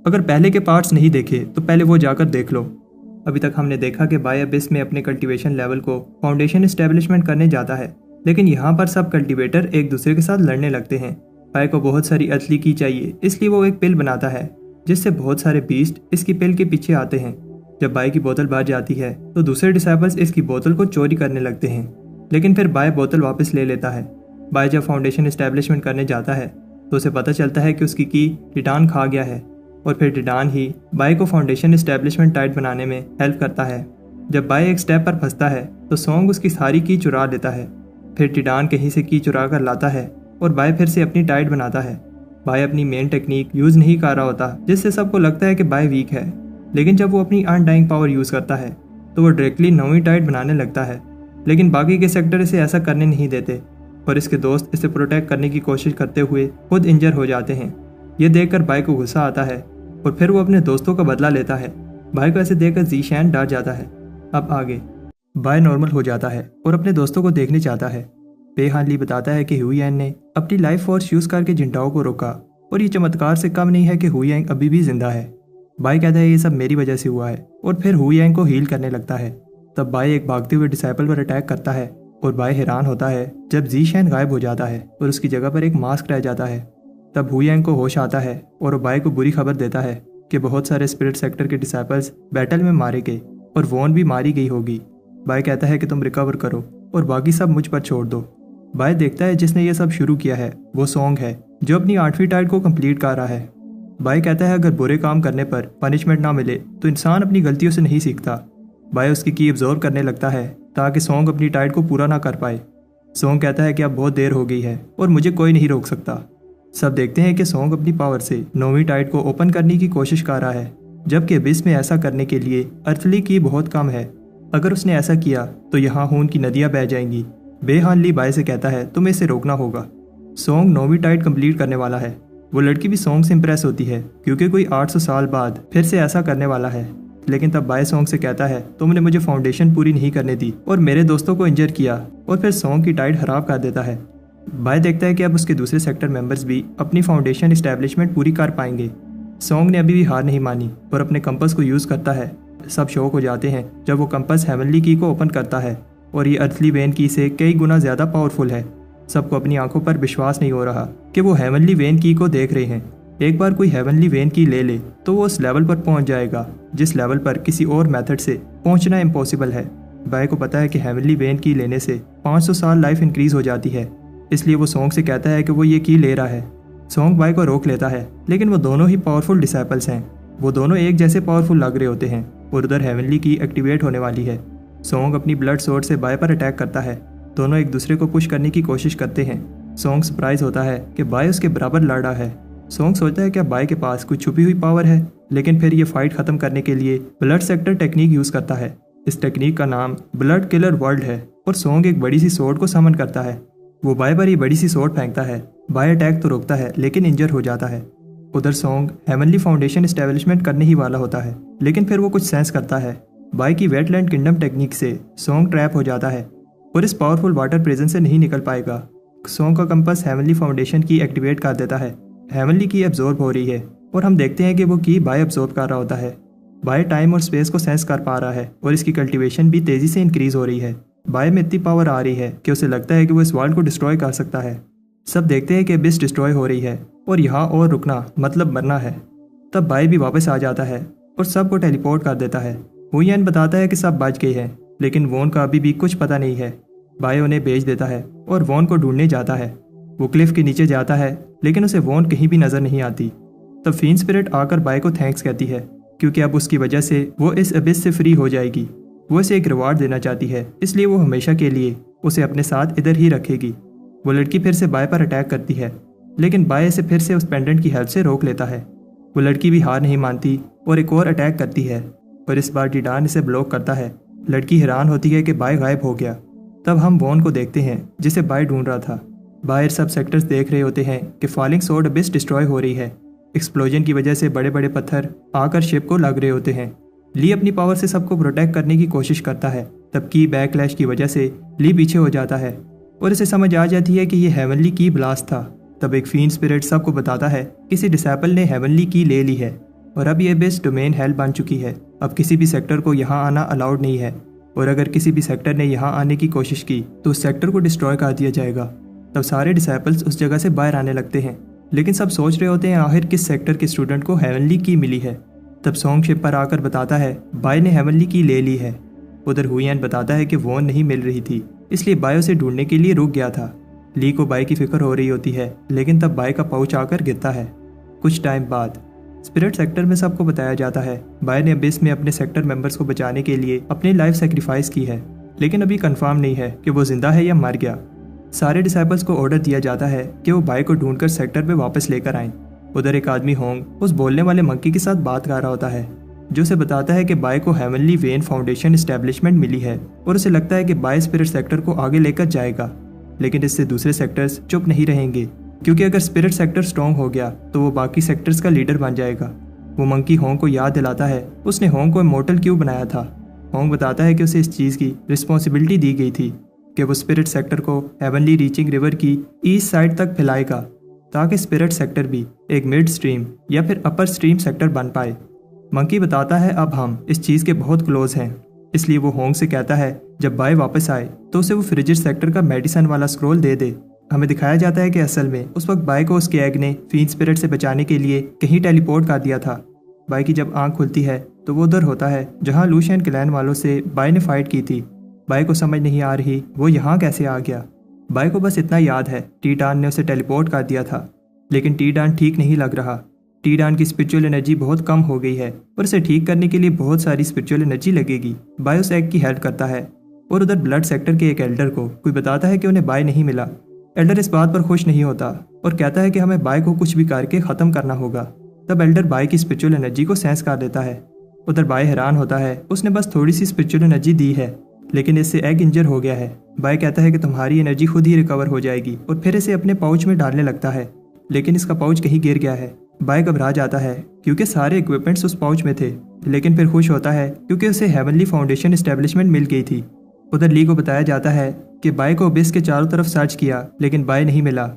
अगर पहले के पार्ट्स नहीं देखे तो पहले वो जाकर देख लो। अभी तक हमने देखा कि बाय अबिस में अपने कल्टीवेशन लेवल को फाउंडेशन एस्टेब्लिशमेंट करने जाता है, लेकिन यहाँ पर सब कल्टीवेटर एक दूसरे के साथ लड़ने लगते हैं। बाय को बहुत सारी असली की चाहिए, इसलिए वो एक पिल बनाता है जिससे बहुत सारे बीस्ट इसकी पिल के पीछे आते हैं। जब बाय की बोतल बाहर जाती है तो दूसरे डिसाइपल्स इसकी बोतल को चोरी करने लगते हैं, लेकिन फिर बाय बोतल वापस ले लेता है। बाय जब फाउंडेशन एस्टेब्लिशमेंट करने जाता है तो उसे पता चलता है कि उसकी की टिटान खा गया है, और फिर टिटान ही बाय को फाउंडेशन एस्टेब्लिशमेंट टाइट बनाने में हेल्प करता है। जब बाय एक स्टेप पर फंसता है तो सॉन्ग उसकी सारी की चुरा लेता है। फिर टिटान कहीं से की चुरा कर लाता है और बाय फिर से अपनी टाइट बनाता है। बाय अपनी मेन टेक्निक यूज नहीं कर रहा होता, जिससे सबको लगता है कि बाय वीक है, लेकिन जब वो अपनी अनडाइंग पावर यूज करता है तो वो डायरेक्टली नई टाइट बनाने लगता है। लेकिन बाकी के सेक्टर इसे ऐसा करने नहीं देते और इसके दोस्त इसे प्रोटेक्ट करने की कोशिश करते हुए खुद इंजर हो जाते हैं। ये देखकर बाय को गुस्सा आता है और फिर वो अपने दोस्तों का बदला लेता है। बाय को ऐसे देखकर ज़ीशैन डर जाता है। अब आगे बाय नॉर्मल हो जाता है और अपने दोस्तों को देखने चाहता है। पे हान ली बताता है कि हुयैंग ने अपनी लाइफ फोर्स यूज करके जिंटाओ को रोका और ये चमत्कार से कम नहीं है कि हुयैंग अभी भी जिंदा है। बाय कहता है ये सब मेरी वजह से हुआ है और फिर हुयैंग को हील करने लगता है। तब बाय एक भागते हुए डिसाइपल पर अटैक करता है और बाय हैरान होता है जब ज़ीशैन गायब हो जाता है और उसकी जगह पर एक मास्क रह जाता है। तब हुयैंग को होश आता है और वो बाय को बुरी खबर देता है कि बहुत सारे स्पिरिट सेक्टर के डिसाइपल्स बैटल में मारे गए और वॉन भी मारी गई होगी। बाय कहता है कि तुम रिकवर करो और बाकी सब मुझ पर छोड़ दो। बाय देखता है जिसने ये सब शुरू किया है वो सॉन्ग है, जो अपनी 8वीं टाइट को कंप्लीट कर रहा है। बाय कहता है अगर बुरे काम करने पर पनिशमेंट ना मिले तो इंसान अपनी गलतियों से नहीं सीखता। बाय उसकी की एब्जॉर्ब करने लगता है ताकि सॉन्ग अपनी टाइट को पूरा ना कर पाए। सॉन्ग कहता है कि अब बहुत देर हो गई है और मुझे कोई नहीं रोक सकता। सब देखते हैं कि सॉन्ग अपनी पावर से 9वीं टाइट को ओपन करने की कोशिश कर रहा है, जबकि अबिस में ऐसा करने के लिए अर्थली की बहुत कम है। अगर उसने ऐसा किया तो यहाँ खून की नदियाँ बह जाएंगी। बे हान ली बाय से कहता है तुम्हें इसे रोकना होगा। सॉन्ग 9वीं टाइट कंप्लीट करने वाला है। वो लड़की भी सॉन्ग से इंप्रेस होती है क्योंकि कोई 800 साल बाद फिर से ऐसा करने वाला है। लेकिन तब बाय सॉन्ग से कहता है तुमने मुझे फाउंडेशन पूरी नहीं करने दी और मेरे दोस्तों को इंजर किया, और फिर सॉन्ग की टाइट खराब कर देता है। बाय देखता है कि अब उसके दूसरे सेक्टर मेंबर्स भी अपनी फाउंडेशन एस्टेब्लिशमेंट पूरी कर पाएंगे। सॉन्ग ने अभी भी हार नहीं मानी और अपने कंपस को यूज करता है। सब शौक हो जाते हैं जब वो कंपस हेवनली की को ओपन करता है और ये अर्थली वेन की से कई गुना ज्यादा पावरफुल है। सबको अपनी आंखों पर विश्वास नहीं हो रहा कि वो हेवनली वेन की को देख रहे हैं। एक बार कोई हेवनली वेन की ले ले तो वो उस लेवल पर पहुंच जाएगा जिस लेवल पर किसी और मेथड से पहुंचना इम्पॉसिबल है। बाय को पता है कि हेवनली वेन की लेने से 500 साल लाइफ इंक्रीज हो जाती है, इसलिए वो सॉन्ग से कहता है कि वो ये की ले रहा है। सॉन्ग बाय को रोक लेता है, लेकिन वो दोनों ही पावरफुल डिसाइपल्स हैं। वो दोनों एक जैसे पावरफुल लग रहे होते हैं और उधर हेवनली की एक्टिवेट होने वाली है। सॉन्ग अपनी ब्लड सोर्ड से बाय पर अटैक करता है। दोनों एक दूसरे को पुश करने की कोशिश करते हैं। सॉन्ग सरप्राइज होता है कि बाय उसके बराबर लड़ रहा है। सॉन्ग सोचता है कि बाय के पास कुछ छुपी हुई पावर है, लेकिन फिर ये फाइट खत्म करने के लिए ब्लड सेक्टर टेक्निक यूज करता है। इस टेक्निक का नाम ब्लड किलर वर्ल्ड है और सॉन्ग एक बड़ी सी सोर्ड को समन करता है। वो बाय पर ही बड़ी सी सोर्ड फेंकता है। बाय अटैक तो रोकता है लेकिन इंजर हो जाता है। उधर सॉन्ग हेवनली फाउंडेशन एस्टेब्लिशमेंट करने ही वाला होता है, लेकिन फिर वो कुछ सेंस करता है। बाय की वेटलैंड किंगडम टेक्निक से सॉन्ग ट्रैप हो जाता है और इस पावरफुल वाटर प्रिजन से नहीं निकल पाएगा। सॉन्ग का कंपास हेवनली फाउंडेशन की एक्टिवेट कर देता है। हेवनली की एब्जॉर्ब हो रही है और हम देखते हैं कि वो की बाय एब्जॉर्ब कर रहा होता है। बाय टाइम और स्पेस को सेंस कर पा रहा है और इसकी कल्टीवेशन भी तेजी से इंक्रीज हो रही है। बाय में इतनी पावर आ रही है कि उसे लगता है कि वो इस वर्ल्ड को डिस्ट्रॉय कर सकता है। सब देखते हैं कि अबिस डिस्ट्रॉय हो रही है और यहाँ और रुकना मतलब मरना है। तब बाय भी वापस आ जाता है और सबको टेलीपोर्ट कर देता है। हुयैन बताता है कि सब बच गए हैं, लेकिन वॉन का अभी भी कुछ पता नहीं है। बाय उन्हें भेज देता है और वॉन को ढूंढने जाता है। वो क्लिफ के नीचे जाता है, लेकिन उसे वॉन कहीं भी नजर नहीं आती। तब फीन स्पिरिट आकर बाय को थैंक्स कहती है, क्योंकि अब उसकी वजह से वो इस अबिस से फ्री हो जाएगी। वो इसे एक रिवार्ड देना चाहती है, इसलिए वो हमेशा के लिए उसे अपने साथ इधर ही रखेगी। वो लड़की फिर से बाय पर अटैक करती है, लेकिन बाय इसे फिर से उस पेंडेंट की हेल्प से रोक लेता है। वो लड़की भी हार नहीं मानती और एक और अटैक करती है, और इस बार टिटान इसे ब्लॉक करता है। लड़की हैरान होती है कि बाय गायब हो गया। तब हम वॉन को देखते हैं जिसे बाय ढूंढ रहा था। बाहर सब सेक्टर्स देख रहे होते हैं कि फॉलिंग सोर्ड अबिस डिस्ट्रॉय हो रही है। एक्सप्लोजन की वजह से बड़े बड़े पत्थर आकर शिप को लग रहे होते हैं। ली अपनी पावर से सबको प्रोटेक्ट करने की कोशिश करता है। तब की बैकलैश की वजह से ली पीछे हो जाता है और इसे समझ आ जाती है कि ये हेवनली की ब्लास्ट था। तब एक फीन स्पिरिट सबको बताता है किसी डिसेबल ने हेवनली की ले ली है। और अब ये बेस डोमेन हेल बन चुकी है। अब किसी भी सेक्टर को यहाँ आना अलाउड नहीं है, और अगर किसी भी सेक्टर ने यहाँ आने की कोशिश की तो उस सेक्टर को डिस्ट्रॉय कर दिया जाएगा। तब सारे डिसाइपल्स उस जगह से बाहर आने लगते हैं, लेकिन सब सोच रहे होते हैं आखिर किस सेक्टर के स्टूडेंट को हेवनली की मिली है। तब सॉन्ग शिप पर आकर बताता है बाय ने हेवनली की ले ली है। उधर हुईएन बताता है कि वो नहीं मिल रही थी, इसलिए बाय उसे ढूंढने के लिए रुक गया था। ली को बाय की फिक्र हो रही होती है, लेकिन तब बाय का पाउच आकर गिरता है। कुछ टाइम बाद स्पिरिट सेक्टर में सबको बताया जाता है बाय ने अबिस में अपने सेक्टर मेंबर्स को बचाने के लिए अपनी लाइफ सेक्रीफाइस की है, लेकिन अभी कंफर्म नहीं है कि वो जिंदा है या मर गया। सारे डिसाइपल्स को ऑर्डर दिया जाता है कि वो बाय को ढूंढकर सेक्टर पे वापस लेकर आएं। उधर एक आदमी होंग उस बोलने वाले मंकी के साथ बात कर रहा होता है, जो उसे बताता है कि बाय को हेवनली वेन फाउंडेशन एस्टेब्लिशमेंट मिली है और उसे लगता है कि बाय स्पिरिट सेक्टर को आगे लेकर जाएगा। लेकिन इससे दूसरे सेक्टर्स चुप नहीं रहेंगे, क्योंकि अगर स्पिरिट सेक्टर स्ट्रॉन्ग हो गया तो वो बाकी सेक्टर्स का लीडर बन जाएगा। वो मंकी होंग को याद दिलाता है उसने होंग को इमॉर्टल क्यों बनाया था। होंग बताता है कि उसे इस चीज़ की रिस्पॉन्सिबिलिटी दी गई थी कि वो स्पिरिट सेक्टर को हेवनली रीचिंग रिवर की ईस्ट साइड तक फैलाएगा, ताकि स्पिरिट सेक्टर भी एक मिड स्ट्रीम या फिर अपर स्ट्रीम सेक्टर बन पाए। मंकी बताता है अब हम इस चीज़ के बहुत क्लोज हैं, इसलिए वो होंग से कहता है जब बाय वापस आए तो उसे वो फ्रिजिड सेक्टर का मेडिसन वाला स्क्रोल दे दे। हमें दिखाया जाता है कि असल में उस वक्त बाय को उसके एग ने फीन स्पिरिट से बचाने के लिए कहीं टेलीपोर्ट कर दिया था। बाय की जब आंख खुलती है तो वो उधर होता है जहां लूशियन क्लैन वालों से बाय ने फाइट की थी। बाय को समझ नहीं आ रही वो यहाँ कैसे आ गया। बाय को बस इतना याद है टी-डान ने उसे टेलीपोर्ट कर दिया था, लेकिन टी-डान ठीक नहीं लग रहा। टी-डान की स्पिरिचुअल एनर्जी बहुत कम हो गई है और इसे ठीक करने के लिए बहुत सारी स्पिरिचुअल एनर्जी लगेगी। बाय उस एग की हेल्प करता है और उधर ब्लड सेक्टर के एक एल्डर को कोई बताता है कि उन्हें बाय नहीं मिला। एल्डर इस बात पर खुश नहीं होता और कहता है कि हमें बाय को कुछ भी करके ख़त्म करना होगा। तब एल्डर बाय की स्पिरिचुअल एनर्जी को सेंस कर देता है। उधर बाय हैरान होता है उसने बस थोड़ी सी स्पिरिचुअल एनर्जी दी है, लेकिन इससे एग इंजर हो गया है। बाय कहता है कि तुम्हारी एनर्जी खुद ही रिकवर हो जाएगी और फिर इसे अपने पाउच में डालने लगता है, लेकिन इसका पाउच कहीं गिर गया है। बाय घबरा जाता है क्योंकि सारे इक्विपमेंट्स उस पाउच में थे, लेकिन फिर खुश होता है क्योंकि उसे हेवनली फाउंडेशन एस्टेब्लिशमेंट मिल गई थी। उधर ली को बताया जाता है कि बाय को अबिस के चारों तरफ सर्च किया, लेकिन बाय नहीं मिला।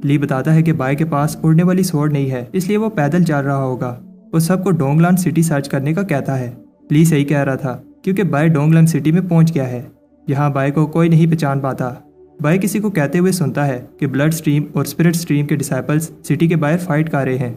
ली बताता है कि बाय के पास उड़ने वाली स्वॉर्ड नहीं है, इसलिए वो पैदल चल रहा होगा। वो सबको डोंगलान सिटी सर्च करने का कहता है। ली सही कह रहा था क्योंकि बाय डोंगलान सिटी में पहुंच गया है। यहाँ बाय को कोई नहीं पहचान पाता। बाय किसी को कहते हुए सुनता है कि ब्लड स्ट्रीम और स्पिरिट स्ट्रीम के डिसाइपल्स सिटी के बाहर फाइट कर रहे हैं।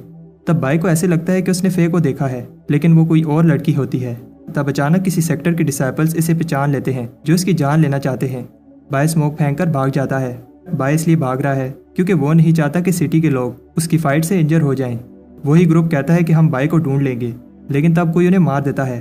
तब बाय को ऐसे लगता है कि उसने फे को देखा है, लेकिन वो कोई और लड़की होती है। तब अचानक किसी सेक्टर के डिसाइपल्स इसे पहचान लेते हैं जो इसकी जान लेना चाहते हैं। बाय स्मोक फेंक कर भाग जाता है। बाय इसलिए भाग रहा है क्योंकि वो नहीं चाहता कि सिटी के लोग उसकी फाइट से इंजर हो जाएं। वही ग्रुप कहता है कि हम बाय को ढूंढ लेंगे, लेकिन तब कोई उन्हें मार देता है।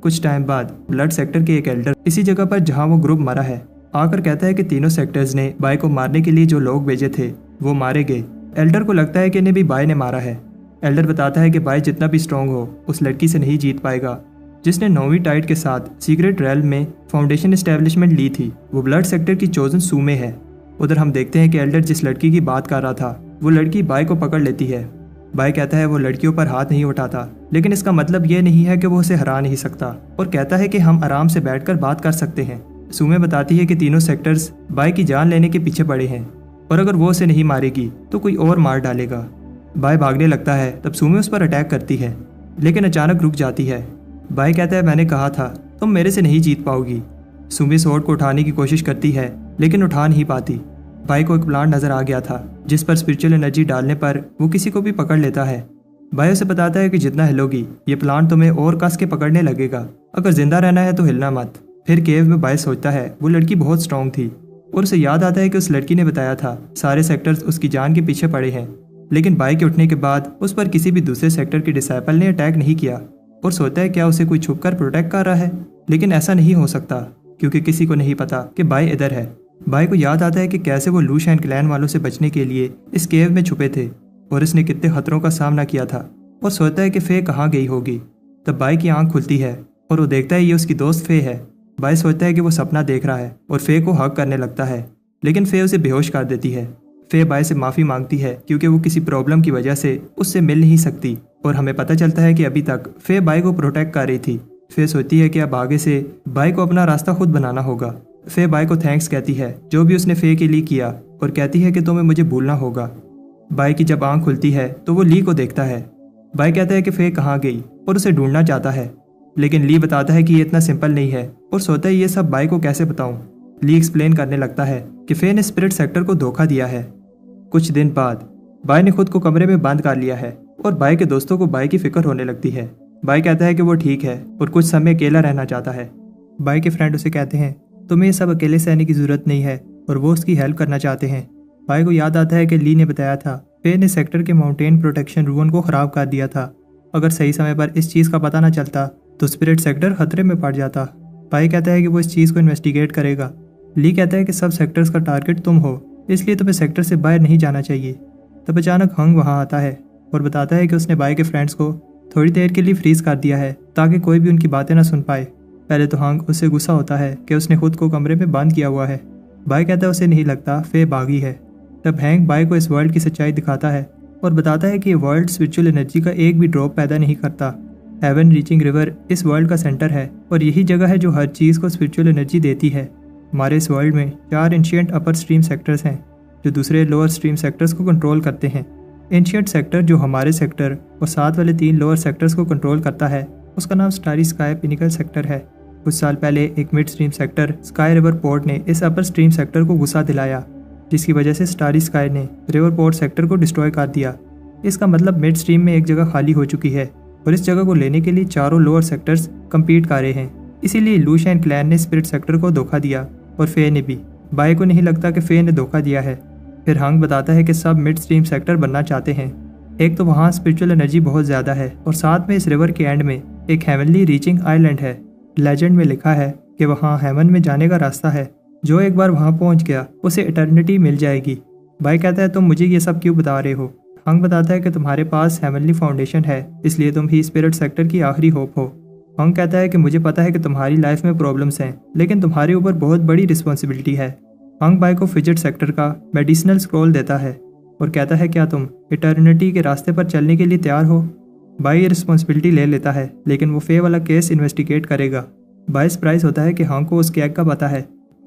कुछ टाइम बाद ब्लड सेक्टर के एक एल्डर इसी जगह पर जहां वो ग्रुप मरा है आकर कहता है कि तीनों सेक्टर्स ने बाय को मारने के लिए जो लोग भेजे थे वो मारे गए। एल्डर को लगता है कि इन्हें भी बाय ने मारा है। एल्डर बताता है कि बाय जितना भी स्ट्रांग हो उस लड़की से नहीं जीत पाएगा जिसने नौवीं टाइड के साथ सीक्रेट रेल्म में फाउंडेशन एस्टेब्लिशमेंट ली थी। वो ब्लड सेक्टर की चोजन सूमे है। उधर हम देखते हैं कि एल्डर जिस लड़की की बात कर रहा था वो लड़की बाय को पकड़ लेती है। बाय कहता है वो लड़कियों पर हाथ नहीं उठाता, लेकिन इसका मतलब ये नहीं है कि वो उसे हरा नहीं सकता, और कहता है कि हम आराम से बैठकर बात कर सकते हैं। सूमे बताती है कि तीनों सेक्टर्स बाय की जान लेने के पीछे पड़े हैं और अगर वो उसे नहीं मारेगी तो कोई और मार डालेगा। बाय भागने लगता है, तब सूमे उस पर अटैक करती है, लेकिन अचानक रुक जाती है। बाय कहता है मैंने कहा था तुम मेरे से नहीं जीत पाओगी। सूमे स्वॉर्ड को उठाने की कोशिश करती है, लेकिन उठा नहीं पाती। बाय को एक प्लांट नजर आ गया था जिस पर स्पिरिचुअल एनर्जी डालने पर वो किसी को भी पकड़ लेता है। बाय उसे बताता है कि जितना हिलोगी ये प्लांट तुम्हें और कस के पकड़ने लगेगा, अगर जिंदा रहना है तो हिलना मत। फिर केव में बाय सोचता है वो लड़की बहुत स्ट्रांग थी और उसे याद आता है कि उस लड़की ने बताया था सारे सेक्टर्स उसकी जान के पीछे पड़े हैं, लेकिन बाय के उठने के बाद उस पर किसी भी दूसरे सेक्टर के डिसाइपल ने अटैक नहीं किया और सोचता है क्या उसे कोई छुपकर प्रोटेक्ट कर रहा है, लेकिन ऐसा नहीं हो सकता क्योंकि किसी को नहीं पता कि बाय इधर है। बाय को याद आता है कि कैसे वो लूशियन क्लैन वालों से बचने के लिए इस केव में छुपे थे और इसने कितने खतरों का सामना किया था, और सोचता है कि फे कहाँ गई होगी। तब बाय की आंख खुलती है और वो देखता है ये उसकी दोस्त फे है। बाय सोचता है कि वो सपना देख रहा है और फे को हक करने लगता है, लेकिन फे उसे बेहोश कर देती है। फे बाय से माफ़ी मांगती है क्योंकि वो किसी प्रॉब्लम की वजह से उससे मिल नहीं सकती, और हमें पता चलता है कि अभी तक फे बाय को प्रोटेक्ट कर रही थी। फे सोचती है कि अब आगे से बाय को अपना रास्ता खुद बनाना होगा। फे बाय को थैंक्स कहती है जो भी उसने फे के लिए किया, और कहती है कि तुम्हें मुझे भूलना होगा। बाय की जब आंख खुलती है तो वो ली को देखता है। बाय कहता है कि फे कहाँ गई और उसे ढूंढना चाहता है, लेकिन ली बताता है कि ये इतना सिंपल नहीं है और सोचता है ये सब बाय को कैसे बताऊं। ली एक्सप्लेन करने लगता है कि फे ने स्पिरिट सेक्टर को धोखा दिया है। कुछ दिन बाद बाय ने खुद को कमरे में बंद कर लिया है और बाय के दोस्तों को बाय की फिक्र होने लगती है। बाय कहता है कि वो ठीक है और कुछ समय अकेला रहना चाहता है। बाय के फ्रेंड उसे कहते हैं तुम्हें ये सब अकेले सहने की जरूरत नहीं है और वो उसकी हेल्प करना चाहते हैं। बाय को याद आता है कि ली ने बताया था फे ने सेक्टर के माउंटेन प्रोटेक्शन रून को खराब कर दिया था। अगर सही समय पर इस चीज़ का पता न चलता तो स्पिरिट सेक्टर खतरे में पड़ जाता। बाय कहता है कि वो इस चीज़ को इन्वेस्टिगेट करेगा। ली कहता है कि सब सेक्टर्स का टारगेट तुम हो, इसलिए तुम्हें सेक्टर से बाहर नहीं जाना चाहिए। तब अचानक हंग वहाँ आता है और बताता है कि उसने बाय के फ्रेंड्स को थोड़ी देर के लिए फ्रीज कर दिया है ताकि कोई भी उनकी बातें ना सुन पाए। पहले तो हंग उससे गुस्सा होता है कि उसने खुद को कमरे में बंद किया हुआ है। बाय कहता है उसे नहीं लगता फे भागी है। तब हैंग बाय को इस वर्ल्ड की सच्चाई दिखाता है और बताता है कि ये वर्ल्ड स्पिरिचुअल एनर्जी का एक भी ड्रॉप पैदा नहीं करता। हेवन रीचिंग रिवर इस वर्ल्ड का सेंटर है और यही जगह है जो हर चीज़ को स्पिरिचुअल एनर्जी देती है। हमारे इस वर्ल्ड में 4 एंशिएंट अपर स्ट्रीम सेक्टर्स हैं जो दूसरे लोअर स्ट्रीम सेक्टर्स को कंट्रोल करते हैं। एंशिएंट सेक्टर जो हमारे सेक्टर और साथ वाले 3 लोअर सेक्टर्स को कंट्रोल करता है उसका नाम स्टारी स्काई पिनिकल सेक्टर है। कुछ साल पहले एक mid stream sector sky river port ने इस अपर स्ट्रीम सेक्टर को गुस्सा दिलाया, जिसकी वजह से स्टारी स्काई ने रिवर पोर्ट सेक्टर को डिस्ट्रॉय कर दिया। इसका मतलब मिड स्ट्रीम में एक जगह खाली हो चुकी है और इस जगह को लेने के लिए चारों लोअर सेक्टर्स कम्पीट कर रहे हैं। इसीलिए लूशियन क्लैन ने स्पिरिट सेक्टर को धोखा दिया और फे ने भी। बाय को नहीं लगता कि फे ने धोखा दिया है। फिर हंग बताता है कि सब मिड स्ट्रीम सेक्टर बनना चाहते हैं। एक तो वहाँ स्पिरिचुअल एनर्जी बहुत ज़्यादा है और साथ में इस रिवर के एंड में एक हेवनली रीचिंग आइलैंड है। लेजेंड में लिखा है कि वहाँ हेवन में जाने का रास्ता है, जो एक बार वहाँ पहुँच गया उसे इटर्निटी मिल जाएगी। बाय कहता है तुम मुझे ये सब क्यों बता रहे हो। हंग बताता है कि तुम्हारे पास हेवनली फाउंडेशन है, इसलिए तुम ही स्पिरिट सेक्टर की आखिरी होप हो। हंग कहता है कि मुझे पता है कि तुम्हारी लाइफ में प्रॉब्लम्स हैं, लेकिन तुम्हारे ऊपर बहुत बड़ी रिस्पॉन्सिबिलिटी है। हंग बाय को फिजिट सेक्टर का मेडिसिनल स्क्रॉल देता है और कहता है क्या तुम इटर्निटी के रास्ते पर चलने के लिए तैयार हो। बाय ये रिस्पॉन्सिबिलिटी ले लेता है, लेकिन वो फे वाला केस इन्वेस्टिगेट करेगा। बाय सरप्राइज होता है कि हंग को उसके एग का पता है।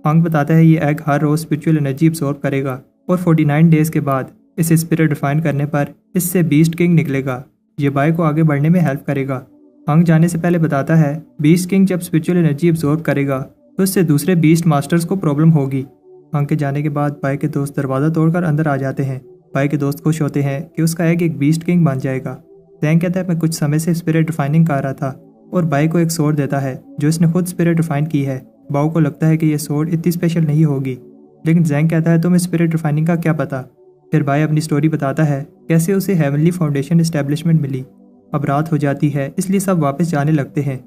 हंग बताता है ये एग हर रोज स्पिरिचुअल एनर्जी अब्सॉर्ब करेगा और 49 डेज के बाद इसे स्पिरिट डिफाइन करने पर इससे बीस्ट किंग निकलेगा। ये बाय को आगे बढ़ने में हेल्प करेगा। हंग जाने से पहले बताता है बीस्ट किंग जब स्पिरिचुअल एनर्जी अब्सॉर्ब करेगा तो इससे दूसरे बीस्ट मास्टर्स को प्रॉब्लम होगी। हंग के जाने के बाद बाय के दोस्त दरवाज़ा तोड़कर अंदर आ जाते हैं। बाय के दोस्त खुश होते हैं कि उसका एग एक बीस्ट किंग बन जाएगा। जैंग कहता है मैं कुछ समय से स्पिरिट डिफाइनिंग कर रहा था और बाय को एक सोर्ड देता है जो इसने खुद स्पिरिट डिफाइन की है। बाओ को लगता है कि ये सोर्ड इतनी स्पेशल नहीं होगी, लेकिन जैंग कहता है तुम्हें स्पिरिट डिफाइनिंग का क्या पता। फिर बाय अपनी स्टोरी बताता है कैसे उसे हेवनली फाउंडेशन एस्टेब्लिशमेंट मिली। अब रात हो जाती है, इसलिए सब वापस जाने लगते हैं।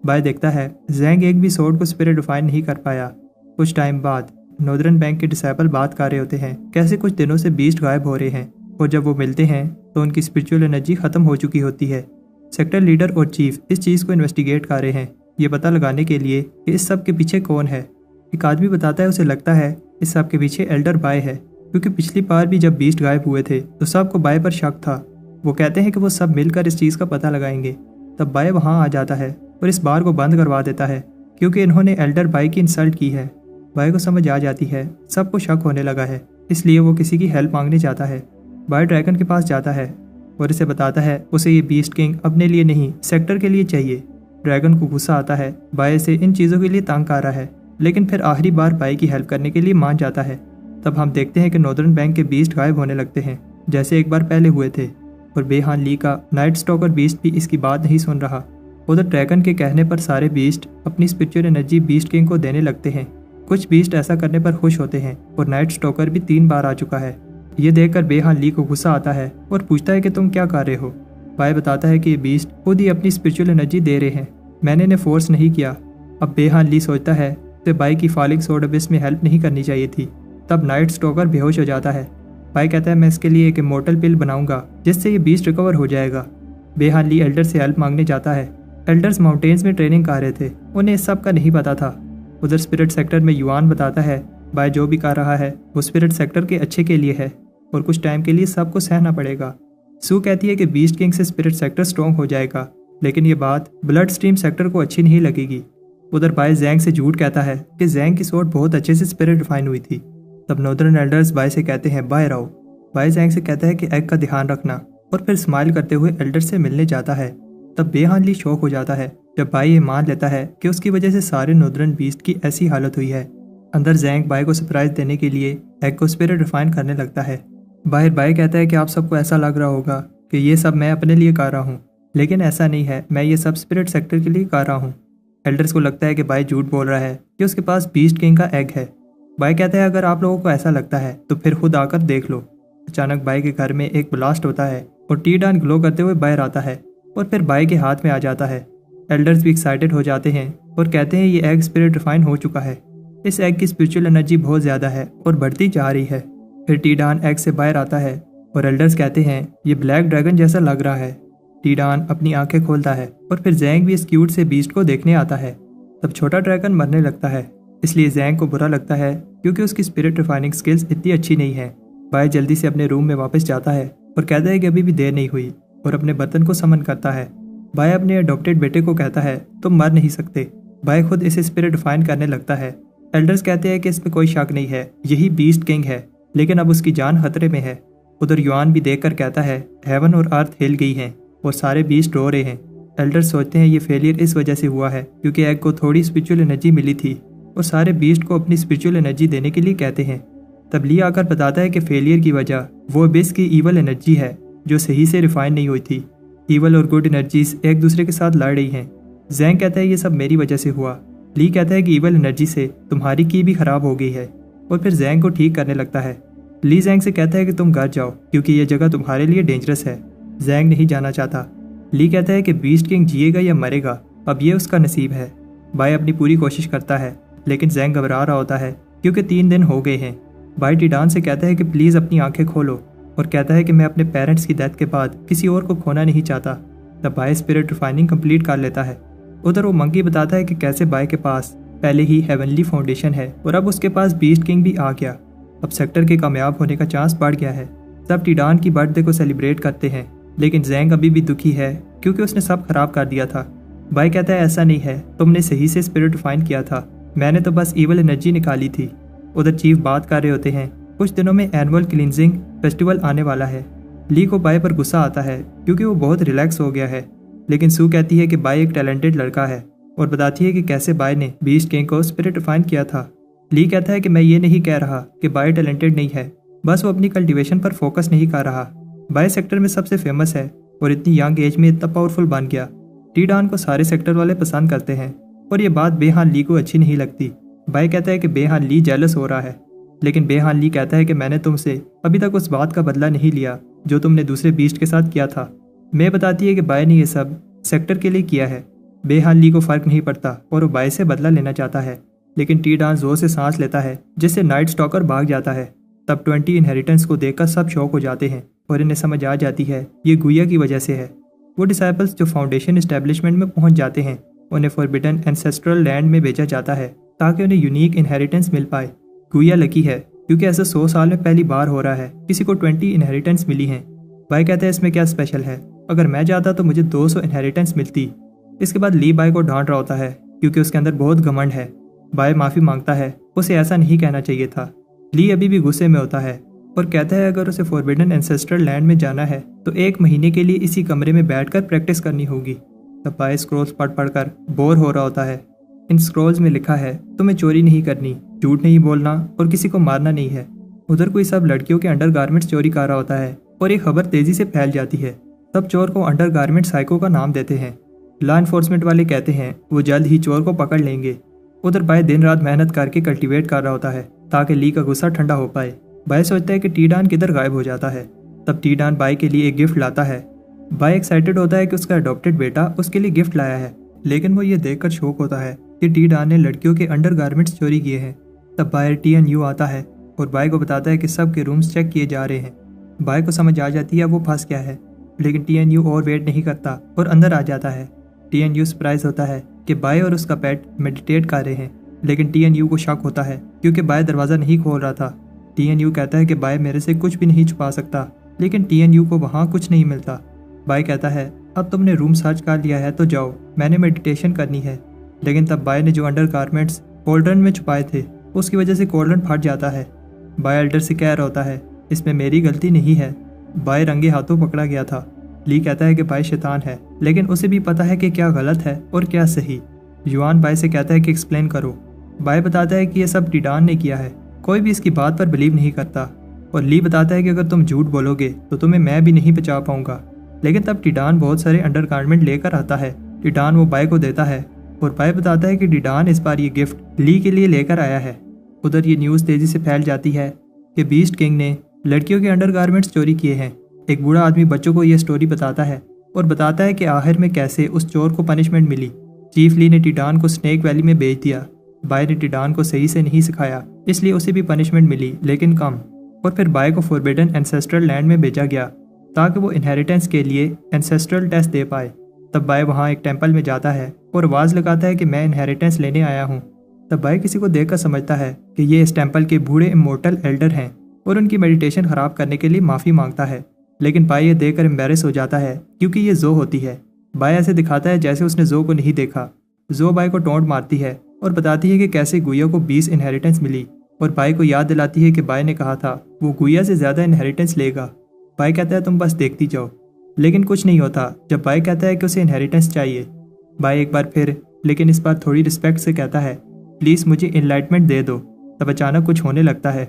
बाय देखता है जैंग एक भी सोर्ड को स्पिरिट डिफाइन नहीं कर पाया। कुछ टाइम बाद नॉर्दर्न बैंक के डिसाइपल बात कर रहे होते हैं कैसे कुछ दिनों से बीस्ट गायब हो रहे हैं और जब वो मिलते हैं तो उनकी स्पिरिचुअल एनर्जी खत्म हो चुकी होती है। सेक्टर लीडर और चीफ इस चीज़ को इन्वेस्टिगेट कर रहे हैं, ये पता लगाने के लिए कि इस सब के पीछे कौन है। एक आदमी बताता है उसे लगता है इस सब के पीछे एल्डर बाय है, क्योंकि पिछली बार भी जब बीस्ट गायब हुए थे तो सबको बाय पर शक था। वो कहते हैं कि वो सब मिलकर इस चीज़ का पता लगाएंगे। तब बाय वहाँ आ जाता है और इस बार को बंद करवा देता है क्योंकि इन्होंने एल्डर बाय की इंसल्ट की है। बाय को समझ आ जाती है सबको शक होने लगा है, इसलिए वो किसी की हेल्प मांगने जाता है। बाय ड्रैगन के पास जाता है और इसे बताता है उसे ये बीस्ट किंग अपने लिए नहीं सेक्टर के लिए चाहिए। ड्रैगन को गुस्सा आता है बाय से इन चीज़ों के लिए तंग कर रहा है, लेकिन फिर आखिरी बार बाय की हेल्प करने के लिए मान जाता है। तब हम देखते हैं कि नॉर्दर्न बैंक के बीस्ट गायब होने लगते हैं जैसे एक बार पहले हुए थे और बेहान ली का नाइट स्टॉकर बीस्ट भी इसकी बात नहीं सुन रहा। उधर ड्रैगन के कहने पर सारे बीस्ट अपनी स्पिरिचुअल एनर्जी बीस्ट किंग को देने लगते हैं। कुछ बीस्ट ऐसा करने पर खुश होते हैं और नाइट स्टॉकर भी 3 बार आ चुका है। ये देखकर बेहान ली को गुस्सा आता है और पूछता है कि तुम क्या कर रहे हो। बाय बताता है कि ये बीस्ट खुद ही अपनी स्पिरिचुअल एनर्जी दे रहे हैं, मैंने इन्हें फोर्स नहीं किया। अब बेहान ली सोचता है कि बाय की फॉलिंग सोर्ड अबिस में हेल्प नहीं करनी चाहिए थी। तब नाइट स्टॉकर बेहोश हो जाता है। बाय कहता है मैं इसके लिए एक इमोर्टल पिल बनाऊंगा जिससे ये बीस्ट रिकवर हो जाएगा। बेहान ली एल्डर से हेल्प मांगने जाता है। एल्डर्स माउंटेन्स में ट्रेनिंग कर रहे थे, उन्हें इस सब का नहीं पता था। उधर स्पिरिट सेक्टर में युआन बताता है बाय जो भी कर रहा है वो स्पिरिट सेक्टर के अच्छे के लिए है और कुछ टाइम के लिए सबको सहना पड़ेगा। सू कहती है कि बीस्ट किंग से स्पिरिट सेक्टर स्ट्रॉन्ग हो जाएगा, लेकिन ये बात ब्लड स्ट्रीम सेक्टर को अच्छी नहीं लगेगी। उधर बाय जैंग से झूठ कहता है कि जैंग की सोर्ड बहुत अच्छे से स्पिरिट डिफाइन हुई थी। तब नॉर्दर्न एल्डर्स बाय से कहते हैं बाय रहो। बाय जैंग से कहता है कि एग का ध्यान रखना और फिर स्माइल करते हुए एल्डर से मिलने जाता है। तब बेहान ली शॉक हो जाता है जब बाई ये मान लेता है कि उसकी वजह से सारे नॉर्दर्न बीस्ट की ऐसी हालत हुई है। अंदर जैंग बाई को सरप्राइज देने के लिए एग को स्पिरिट रिफाइन करने लगता है। बाहर बाई कहता है कि आप सबको ऐसा लग रहा होगा कि ये सब मैं अपने लिए कर रहा हूँ, लेकिन ऐसा नहीं है, मैं ये सब स्पिरिट सेक्टर के लिए कर रहा हूँ। एल्डर्स को लगता है कि बाई झूठ बोल रहा है कि उसके पास बीस्ट किंग का एग है। बाई कहता है अगर आप लोगों को ऐसा लगता है तो फिर खुद आकर देख लो। अचानक बाई के घर में एक ब्लास्ट होता है और टी-डान ग्लो करते हुए बाहर आता है और फिर बाई के हाथ में आ जाता है। एल्डर्स भी एक्साइटेड हो जाते हैं और कहते हैं ये एग स्पिरिट रिफाइन हो चुका है। इस एग की स्पिरिचुअल एनर्जी बहुत ज़्यादा है और बढ़ती जा रही है। फिर टी-डान एग से बाहर आता है और एल्डर्स कहते हैं ये ब्लैक ड्रैगन जैसा लग रहा है। टी-डान अपनी आंखें खोलता है और फिर जैंग भी इस क्यूट से बीस्ट को देखने आता है। तब छोटा ड्रैगन मरने लगता है, इसलिए जैंग को बुरा लगता है क्योंकि उसकी स्पिरिट रिफाइनिंग स्किल्स इतनी अच्छी नहीं है। बाई जल्दी से अपने रूम में वापस जाता है और कहता है कि अभी भी देर नहीं हुई और अपने बर्तन को समन करता है। बाई अपने अडॉप्टेड बेटे को कहता है तुम मर नहीं सकते। बाई खुद इसे स्पिरिट रिफाइन करने लगता है। एल्डर्स कहते हैं कि इसमें कोई शक नहीं है, यही बीस्ट किंग है, लेकिन अब उसकी जान खतरे में है। उधर युआन भी देखकर कहता है हेवन और अर्थ हिल गई हैं और सारे बीस्ट रो रहे हैं। एल्डर्स सोचते हैं ये फेलियर इस वजह से हुआ है क्योंकि एग को थोड़ी स्पिरिचुअल एनर्जी मिली थी और सारे बीस्ट को अपनी स्पिरिचुअल एनर्जी देने के लिए कहते हैं। तब ली आकर बताता है कि फेलियर की वजह वो अबिस की ईवल एनर्जी है जो सही से रिफाइन नहीं हुई थी। ईवल और गुड एनर्जीज एक दूसरे के साथ लड़ रही हैं। जैंग कहता है ये सब मेरी वजह से हुआ। ली कहता है कि ईवल एनर्जी से तुम्हारी की भी खराब हो गई है और फिर जैंग को ठीक करने लगता है। ली जैंग से कहता है कि तुम घर जाओ क्योंकि यह जगह तुम्हारे लिए डेंजरस है। जैंग नहीं जाना चाहता। ली कहता है कि बीस्ट किंग जिएगा या मरेगा, अब ये उसका नसीब है। बाई अपनी पूरी कोशिश करता है लेकिन जैंग घबरा रहा होता है क्योंकि 3 दिन हो गए हैं। बाई टी-डान से कहता है कि प्लीज़ अपनी आंखें खोलो और कहता है कि मैं अपने पेरेंट्स की डेथ के बाद किसी और को खोना नहीं चाहता। तब बाई स्पिरिट रिफाइनिंग कंप्लीट कर लेता है। उधर वो मंकी बताता है कि कैसे बाई के पास पहले ही हेवनली फाउंडेशन है और अब उसके पास बीस्ट किंग भी आ गया। अब सेक्टर के कामयाब होने का चांस बढ़ गया है। सब टी-डान की बर्थडे को सेलिब्रेट करते हैं लेकिन जैंग अभी भी दुखी है क्योंकि उसने सब खराब कर दिया था। बाई कहता है ऐसा नहीं है, तुमने सही से स्पिरिट रिफाइन किया था, मैंने तो बस ईवल एनर्जी निकाली थी। उधर चीफ बात कर रहे होते हैं कुछ दिनों में एनुअल क्लींजिंग फेस्टिवल आने वाला है। ली को बाई पर गुस्सा आता है क्योंकि वो बहुत रिलैक्स हो गया है, लेकिन सू कहती है कि बाई एक टैलेंटेड लड़का है और बताती है कि कैसे बाई ने बीस्ट किंग को स्पिरिट रिफाइन किया था। ली कहता है कि मैं ये नहीं कह रहा कि बाई टैलेंटेड नहीं है, बस वो अपनी कल्टीवेशन पर फोकस नहीं कर रहा। बाई सेक्टर में सबसे फेमस है और इतनी यंग एज में इतना पावरफुल बन गया। टी-डान को सारे सेक्टर वाले पसंद करते हैं और ये बात बेहान ली को अच्छी नहीं लगती। बाई कहता है कि बेहान ली जेलस हो रहा है, लेकिन बेहान ली कहता है कि मैंने तुमसे अभी तक उस बात का बदला नहीं लिया जो तुमने दूसरे बीस्ट के साथ किया था। मैं बताती है कि बाई ने यह सब सेक्टर के लिए किया है। बेहान ली को फर्क नहीं पड़ता और वो बाई से बदला लेना चाहता है, लेकिन टी-डान जोर से सांस लेता है जिससे नाइट स्टॉकर भाग जाता है। तब 20 इनहेरिटेंस को देखकर सब शौक हो जाते हैं और इन्हें समझ आ जाती है ये गुइया की वजह से है। वो डिसाइपल्स जो फाउंडेशन एस्टेब्लिशमेंट में पहुंच जाते हैं उन्हें फॉरबिडन एंसेस्ट्रल लैंड में भेजा जाता है ताकि उन्हें यूनिक इनहेरिटेंस मिल पाए। गुइया लकी है क्योंकि ऐसा 100 साल में पहली बार हो रहा है किसी को 20 इनहेरिटेंस मिली हैं। बाई कहता है इसमें क्या स्पेशल है, अगर मैं जाता तो मुझे 200 इनहेरिटेंस मिलती। इसके बाद ली बाई को डांट रहा होता है क्योंकि उसके अंदर बहुत घमंड है। बाई माफ़ी मांगता है, उसे ऐसा नहीं कहना चाहिए था। ली अभी भी गुस्से में होता है और कहता है अगर उसे फॉरबिडन एंसेस्ट्रल लैंड में जाना है तो 1 महीने के लिए इसी कमरे में बैठकर प्रैक्टिस करनी होगी। तब बाई स्क्रोल्स पढ़कर बोर हो रहा होता है। इन स्क्रोल्स में लिखा है तुम्हें चोरी नहीं करनी, झूठ नहीं बोलना और किसी को मारना नहीं है। उधर कोई सब लड़कियों के अंडरगारमेंट्स चोरी कर रहा होता है और एक खबर तेजी से फैल जाती है। तब चोर को अंडरगारमेंट साइको का नाम देते हैं। लॉ एनफोर्समेंट वाले कहते हैं वो जल्द ही चोर को पकड़ लेंगे। उधर बाई दिन रात मेहनत करके कल्टीवेट कर रहा होता है ताकि ली का गुस्सा ठंडा हो पाए। बाई सोचता है कि टी-डान किधर गायब हो जाता है। तब टी-डान बाई के लिए एक गिफ्ट लाता है। बाई एक्साइटेड होता है कि उसका अडॉप्टेड बेटा उसके लिए गिफ्ट लाया है, लेकिन वो ये देखकर शौक होता है कि टी-डान ने लड़कियों के अंडरगारमेंट्स चोरी किए हैं। तब बाहर टी-एन-यू आता है और बाई को बताता है कि सबके रूम्स चेक किए जा रहे हैं। बाई को समझ आ जाती है वो फंस गया है, लेकिन टी-एन-यू और वेट नहीं करता और अंदर आ जाता है। टी-एन-यू सरप्राइज होता है कि बाई और उसका पेट मेडिटेट कर रहे हैं, लेकिन टी-एन-यू को शक होता है क्योंकि बाई दरवाज़ा नहीं खोल रहा था। टी-एन-यू कहता है कि बाई मेरे से कुछ भी नहीं छुपा सकता, लेकिन टी-एन-यू को वहाँ कुछ नहीं मिलता। बाई कहता है अब तुमने रूम सर्च कर लिया है तो जाओ, मैंने मेडिटेशन करनी है। लेकिन तब बाई ने जो अंडरगारमेंट्स कोल्ड्रन में छुपाए थे उसकी वजह से कोल्ड्रन फट जाता है। बाई एल्डर से कह रहा होता है इसमें मेरी गलती नहीं है, बाय रंगे हाथों पकड़ा गया था। ली कहता है कि बाय शैतान है, लेकिन उसे भी पता है कि क्या गलत है और क्या सही। युआन बाय से कहता है कि एक्सप्लेन करो। बाय बताता है कि यह सब टिडान ने किया है, कोई भी इसकी बात पर बिलीव नहीं करता। और ली बताता है कि अगर तुम झूठ बोलोगे तो तुम्हें मैं भी नहीं बचा पाऊंगा। लेकिन तब टिडान बहुत सारे अंडरगारमेंट लेकर आता है। टिडान वो बाय को देता है और बाय बताता है कि टिडान इस बार ये गिफ्ट ली के लिए लेकर आया है। उधर ये न्यूज़ तेजी से फैल जाती है कि बीस्ट किंग ने लड़कियों के अंडरगारमेंट्स चोरी किए हैं। एक बूढ़ा आदमी बच्चों को यह स्टोरी बताता है और बताता है कि आखिर में कैसे उस चोर को पनिशमेंट मिली। चीफ ली ने टिडान को स्नेक वैली में भेज दिया। बाय ने टिडान को सही से नहीं सिखाया, इसलिए उसे भी पनिशमेंट मिली, लेकिन कम। और फिर बाय को फॉरबिडन एंसेस्ट्रल लैंड में भेजा गया ताकि वो इनहेरिटेंस के लिए एंसेस्ट्रल टेस्ट दे पाए। तब बाय वहाँ एक टेम्पल में जाता है और आवाज़ लगाता है कि मैं इनहेरिटेंस लेने आया हूँ। तब बाय किसी को देखकर समझता है कि ये इस टेम्पल के बूढ़े इमोर्टल एल्डर हैं और उनकी मेडिटेशन खराब करने के लिए माफ़ी मांगता है। लेकिन बाय ये देखकर एम्बेरस हो जाता है क्योंकि ये जो होती है। बाय ऐसे दिखाता है जैसे उसने जो को नहीं देखा। जो बाय को टोंट मारती है और बताती है कि कैसे गुइया को 20 इनहेरिटेंस मिली और बाय को याद दिलाती है कि बाय ने कहा था वो गुइया से ज़्यादा इनहेरिटेंस लेगा। बाय कहता है तुम बस देखती जाओ, लेकिन कुछ नहीं होता जब बाय कहता है कि उसे इनहेरिटेंस चाहिए। बाय एक बार फिर, लेकिन इस बार थोड़ी रिस्पेक्ट से कहता है प्लीज़ मुझे इनलाइटमेंट दे दो। तब अचानक कुछ होने लगता है।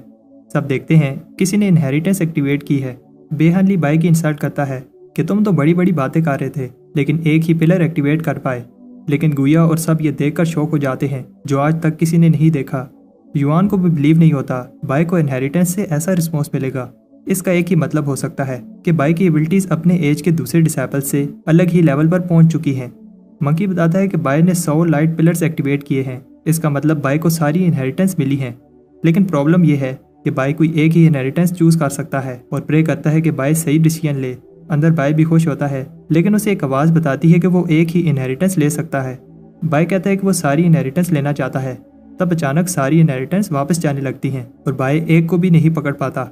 सब देखते हैं किसी ने इनहेरिटेंस एक्टिवेट की है। बेहनली बाय की इंसल्ट करता है कि तुम तो बड़ी बड़ी बातें कर रहे थे, लेकिन एक ही पिलर एक्टिवेट कर पाए। लेकिन गुइया और सब ये देखकर शॉक हो जाते हैं जो आज तक किसी ने नहीं देखा। युआन को भी बिलीव नहीं होता बाय को इनहेरिटेंस से ऐसा रिस्पॉन्स मिलेगा। इसका एक ही मतलब हो सकता है कि बाय की एबिलिटीज अपने एज के दूसरे डिसेबल से अलग ही लेवल पर पहुंच चुकी हैं। मंकी बताता है कि बाय ने 100 लाइट पिलर्स एक्टिवेट किए हैं, इसका मतलब बाय को सारी इनहेरिटेंस मिली हैं। लेकिन प्रॉब्लम यह है कि बाय कोई एक ही इनहेरिटेंस चूज कर सकता है और प्रे करता है कि बाय सही डिसीजन ले। अंदर बाय भी खुश होता है, लेकिन उसे एक आवाज़ बताती है कि वो एक ही इनहेरिटेंस ले सकता है। बाय कहता है कि वो सारी इनहेरिटेंस लेना चाहता है। तब अचानक सारी इनहेरिटेंस वापस जाने लगती हैं और बाय एक को भी नहीं पकड़ पाता।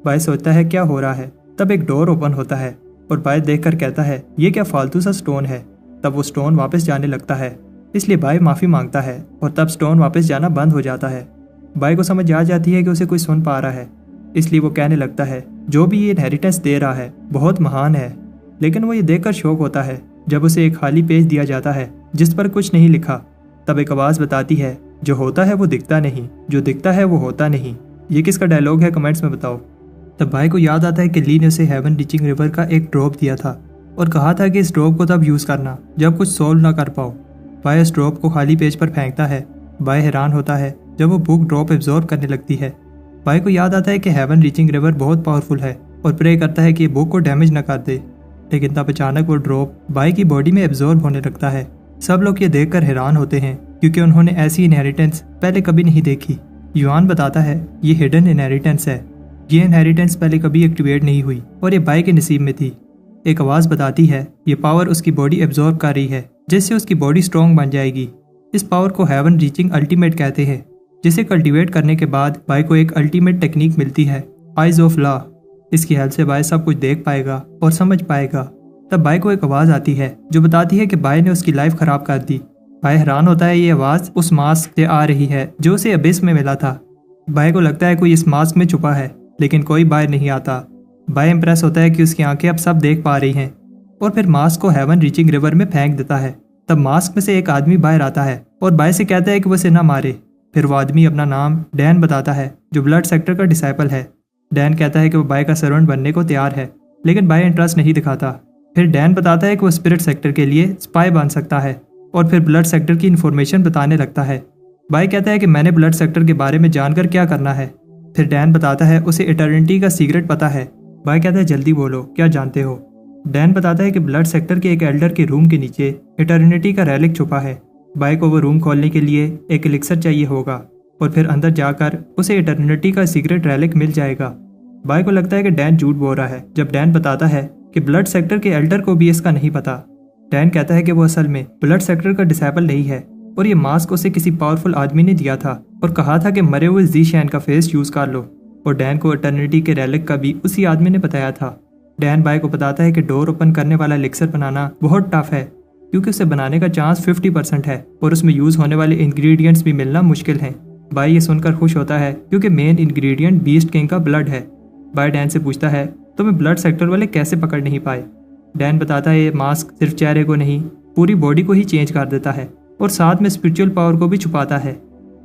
बाय सोचता है क्या हो रहा है। तब एक डोर ओपन होता है और बाय देखकर कहता है ये क्या फालतू सा स्टोन है। तब वो स्टोन वापस जाने लगता है, इसलिए बाय माफ़ी मांगता है और तब स्टोन वापस जाना बंद हो जाता है। बाय को समझ आ जाती है कि उसे कोई सुन पा रहा है, इसलिए वो कहने लगता है जो भी ये इनहेरिटेंस दे रहा है बहुत महान है। लेकिन वो ये देखकर शौक होता है जब उसे एक खाली पेज दिया जाता है जिस पर कुछ नहीं लिखा। तब एक आवाज़ बताती है जो होता है वो दिखता नहीं, जो दिखता है वो होता नहीं। ये किसका डायलॉग है कमेंट्स में बताओ। तब बाय को याद आता है कि ली ने उसे हेवन रीचिंग रिवर का एक ड्रॉप दिया था और कहा था कि इस ड्रॉप को तब यूज़ करना जब कुछ सोल्व ना कर पाओ। बाय इस ड्रॉप को खाली पेज पर फेंकता है। बाय हैरान होता है जब वो बुक ड्रॉप एब्जॉर्ब करने लगती है। बाय को याद आता है कि हेवन रीचिंग रिवर बहुत पावरफुल है और प्रे करता है कि बुक को डैमेज न कर दे। लेकिन तब अचानक वो ड्रॉप बाय की बॉडी में एब्जॉर्ब होने लगता है। सब लोग ये देखकर हैरान होते हैं क्योंकि उन्होंने ऐसी इनहेरिटेंस पहले कभी नहीं देखी। युआन बताता है ये हिडन इनहेरिटेंस है, ये इनहेरिटेंस पहले कभी एक्टिवेट नहीं हुई और ये बाय के नसीब में थी। एक आवाज़ बताती है ये पावर उसकी बॉडी एब्जॉर्ब कर रही है जिससे उसकी बॉडी स्ट्रॉन्ग बन जाएगी। इस पावर को हेवन रीचिंग अल्टीमेट कहते हैं, जिसे कल्टीवेट करने के बाद बाय को एक अल्टीमेट टेक्निक मिलती है, आइज ऑफ लॉ। इसकी हेल्प से बाय सब कुछ देख पाएगा और समझ पाएगा। तब बाय को एक आवाज़ आती है जो बताती है कि बाय ने उसकी लाइफ खराब कर दी। बाय हैरान होता है ये आवाज़ उस मास्क से आ रही है जो उसे अबिस में मिला था। बाय को लगता है कोई इस मास्क में छुपा है, लेकिन कोई बाहर नहीं आता। बाय इंप्रेस होता है कि उसकी आंखें अब सब देख पा रही हैं और फिर मास्क को हेवन रीचिंग रिवर में फेंक देता है। तब मास्क में से एक आदमी बाहर आता है और बाय से कहता है कि वो उसे ना मारे। फिर वो आदमी अपना नाम डैन बताता है जो ब्लड सेक्टर का डिसाइपल है। डैन कहता है कि वो बाय का सर्वेंट बनने को तैयार है, लेकिन बाय इंटरेस्ट नहीं दिखाता। फिर डैन बताता है कि वो स्पिरिट सेक्टर के लिए स्पाई बन सकता है और फिर ब्लड सेक्टर की इन्फॉर्मेशन बताने लगता है। बाय कहता है कि मैंने ब्लड सेक्टर के बारे में जानकर क्या करना है। फिर डैन बताता है उसे इटर्निटी का सीक्रेट पता है। बाय कहता है जल्दी बोलो क्या जानते हो। डैन बताता है कि ब्लड सेक्टर के एक एल्डर के रूम के नीचे इटर्निटी का रेलिक छुपा है। बाय को वो रूम खोलने के लिए एक एलिक्सर चाहिए होगा और फिर अंदर जाकर उसे इटर्निटी का सीक्रेट रेलिक मिल जाएगा। बाय को लगता है कि डैन झूठ बोल रहा है जब डैन बताता है कि ब्लड सेक्टर के एल्डर को भी इसका नहीं पता। डैन कहता है कि वो असल में ब्लड सेक्टर का डिसेबल नहीं है और ये मास्क उसे किसी पावरफुल आदमी ने दिया था और कहा था कि मरे हुए जी शैन का फेस यूज कर लो। और डैन को इटर्निटी के रेलिक का भी उसी आदमी ने बताया था। डैन बाय को बताता है कि डोर ओपन करने वाला एलिक्सर बनाना बहुत टफ है क्योंकि उसे बनाने का चांस 50% है और उसमें यूज होने वाले इंग्रेडिएंट्स भी मिलना मुश्किल हैं। बाय ये सुनकर खुश होता है क्योंकि मेन इंग्रेडिएंट बीस्ट किंग का ब्लड है। बाय डैन से पूछता है तुम्हें ब्लड सेक्टर वाले कैसे पकड़ नहीं पाए। डैन बताता है ये मास्क सिर्फ चेहरे को नहीं पूरी बॉडी को ही चेंज कर देता है और साथ में स्पिरिचुअल पावर को भी छुपाता है।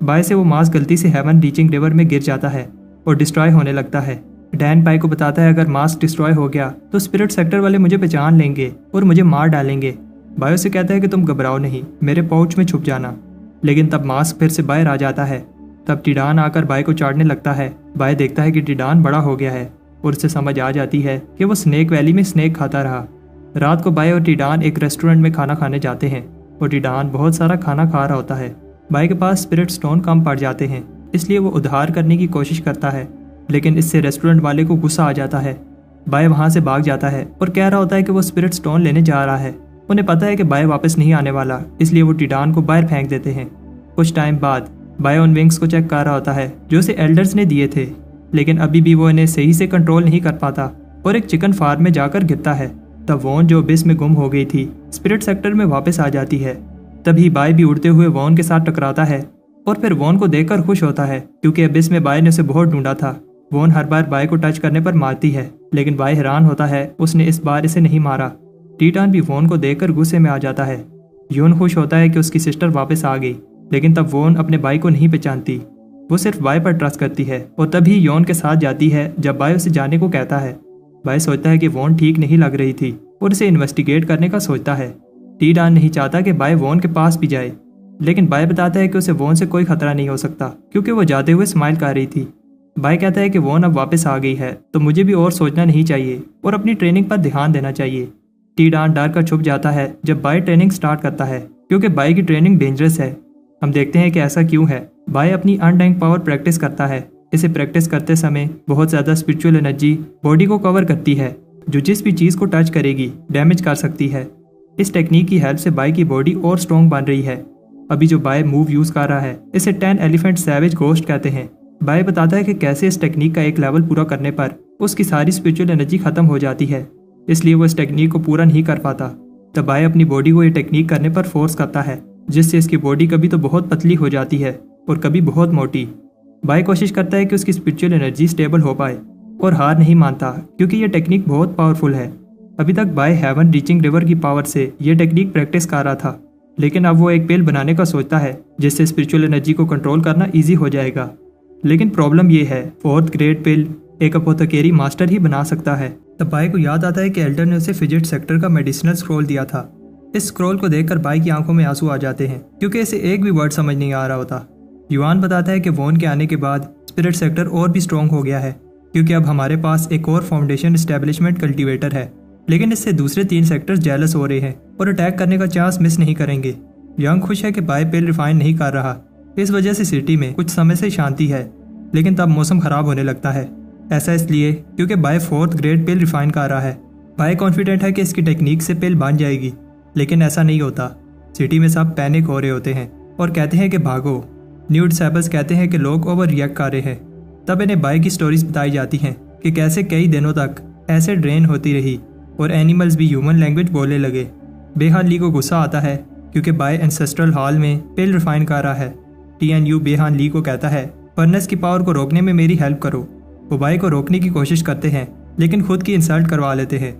बाय से वो मास्क गलती से हेवन रीचिंग रिवर में गिर जाता है और डिस्ट्रॉय होने लगता है। डैन बाय को बताता है अगर मास्क डिस्ट्रॉय हो गया तो स्पिरिट सेक्टर वाले मुझे पहचान लेंगे और मुझे मार डालेंगे। बायो से कहता है कि तुम घबराओ नहीं, मेरे पाउच में छुप जाना। लेकिन तब मास्क फिर से बाहर आ जाता है। तब टिडान आकर बाय को चाटने लगता है। बाय देखता है कि टिडान बड़ा हो गया है और उसे समझ आ जाती है कि वो स्नेक वैली में स्नेक खाता रहा। रात को बाय और टिडान एक रेस्टोरेंट में खाना खाने जाते हैं और टिडान बहुत सारा खाना खा रहा होता है। बाय के पास स्पिरिट स्टोन कम पड़ जाते हैं, इसलिए वो उधार करने की कोशिश करता है, लेकिन इससे रेस्टोरेंट वाले को गुस्सा आ जाता है। बाय वहाँ से भाग जाता है और कह रहा होता है कि वो स्पिरिट स्टोन लेने जा रहा है। उन्हें पता है कि बाय वापस नहीं आने वाला, इसलिए वो टिडान को बाहर फेंक देते हैं। कुछ टाइम बाद बाय उन विंग्स को चेक कर रहा होता है जो उसे एल्डर्स ने दिए थे, लेकिन अभी भी वो इन्हें सही से कंट्रोल नहीं कर पाता और एक चिकन फार्म में जाकर गिरता है। तब वॉन जो अबिस में गुम हो गई थी स्पिरिट सेक्टर में वापस आ जाती है। तभी बाय भी उड़ते हुए वॉन के साथ टकराता है और फिर वॉन को देखकर खुश होता है क्योंकि अबिस में बाय ने उसे बहुत ढूंढा था। वॉन हर बार बाय को टच करने पर मारती है, लेकिन बाय हैरान होता है उसने इस बार इसे नहीं मारा। टिडान भी वॉन को देखकर गुस्से में आ जाता है। योन खुश होता है कि उसकी सिस्टर वापस आ गई, लेकिन तब वॉन अपने बाय को नहीं पहचानती। वो सिर्फ बाय पर ट्रस्ट करती है और तभी योन के साथ जाती है जब बाय उसे जाने को कहता है। बाय सोचता है कि वॉन ठीक नहीं लग रही थी और उसे इन्वेस्टिगेट करने का सोचता है। टिडान नहीं चाहता कि बाय वॉन के पास भी जाए, लेकिन बाय बताता है कि उसे वॉन से कोई खतरा नहीं हो सकता क्योंकि वो जाते हुए स्माइल कर रही थी। बाय कहता है कि वॉन अब वापस आ गई है तो मुझे भी और सोचना नहीं चाहिए और अपनी ट्रेनिंग पर ध्यान देना चाहिए। टिडान डर कर छुप जाता है जब बाय ट्रेनिंग स्टार्ट करता है क्योंकि बाय की ट्रेनिंग डेंजरस है। हम देखते हैं कि ऐसा क्यों है। बाय अपनी अनडैंक पावर प्रैक्टिस करता है। इसे प्रैक्टिस करते समय बहुत ज़्यादा स्पिरिचुअल एनर्जी बॉडी को कवर करती है जो जिस भी चीज़ को टच करेगी डैमेज कर सकती है। इस टेक्निक की हेल्प से बाय की बॉडी और स्ट्रॉन्ग बन रही है। अभी जो बाय मूव यूज़ कर रहा है इसे 10 एलिफेंट सैवेज घोस्ट कहते हैं। बाय बताता है कि कैसे इस टेक्निक का एक लेवल पूरा करने पर उसकी सारी स्पिरिचुअल एनर्जी खत्म हो जाती है, इसलिए वो इस टेक्निक को पूरा नहीं कर पाता। तब बाय अपनी बॉडी को ये टेक्निक करने पर फोर्स करता है, जिससे इसकी बॉडी कभी तो बहुत पतली हो जाती है और कभी बहुत मोटी। बाय कोशिश करता है कि उसकी स्पिरिचुअल एनर्जी स्टेबल हो पाए और हार नहीं मानता क्योंकि ये टेक्निक बहुत पावरफुल है। अभी तक बाय हेवन रीचिंग रिवर की पावर से ये टेक्निक प्रैक्टिस कर रहा था, लेकिन अब वो एक पिल बनाने का सोचता है जिससे स्पिरिचुअल एनर्जी को कंट्रोल करना ईजी हो जाएगा। लेकिन प्रॉब्लम ये है 4th ग्रेड पिल एक अपोथेकेरी मास्टर ही बना सकता है। तब बाय को याद आता है कि एल्डर ने उसे फिजिट सेक्टर का मेडिसिनल स्क्रॉल दिया था। इस स्क्रॉल को देखकर बाय की आंखों में आंसू आ जाते हैं क्योंकि इसे एक भी वर्ड समझ नहीं आ रहा होता। युआन बताता है कि वॉन के आने के बाद स्पिरिट सेक्टर और भी स्ट्रॉन्ग हो गया है क्योंकि अब हमारे पास एक और फाउंडेशन एस्टेब्लिशमेंट कल्टीवेटर है, लेकिन इससे दूसरे 3 सेक्टर्स जेलस हो रहे हैं और अटैक करने का चांस मिस नहीं करेंगे। यंग खुश है कि बाय पिल रिफाइन नहीं कर रहा, इस वजह से सिटी में कुछ समय से शांति है, लेकिन तब मौसम खराब होने लगता है। ऐसा इसलिए क्योंकि बाय 4th ग्रेड पिल रिफाइन कर रहा है। बाय कॉन्फिडेंट है कि इसकी टेक्निक से पिल बन जाएगी, लेकिन ऐसा नहीं होता। सिटी में सब पैनिक हो रहे होते हैं और कहते हैं कि भागो। न्यू डिसेबल्स कहते हैं कि लोग ओवर रिएक्ट कर रहे हैं। तब इन्हें बाय की स्टोरीज बताई जाती हैं कि कैसे कई दिनों तक ऐसे ड्रेन होती रही और एनिमल्स भी ह्यूमन लैंग्वेज बोलने लगे। बेहान ली को गुस्सा आता है क्योंकि बाय एंसेस्ट्रल हॉल में पिल रिफाइन कर रहा है। TNU बेहान ली को कहता है फर्नेस की पावर को रोकने में मेरी हेल्प करो। वो बाय को रोकने की कोशिश करते हैं, लेकिन खुद की इंसल्ट करवा लेते हैं।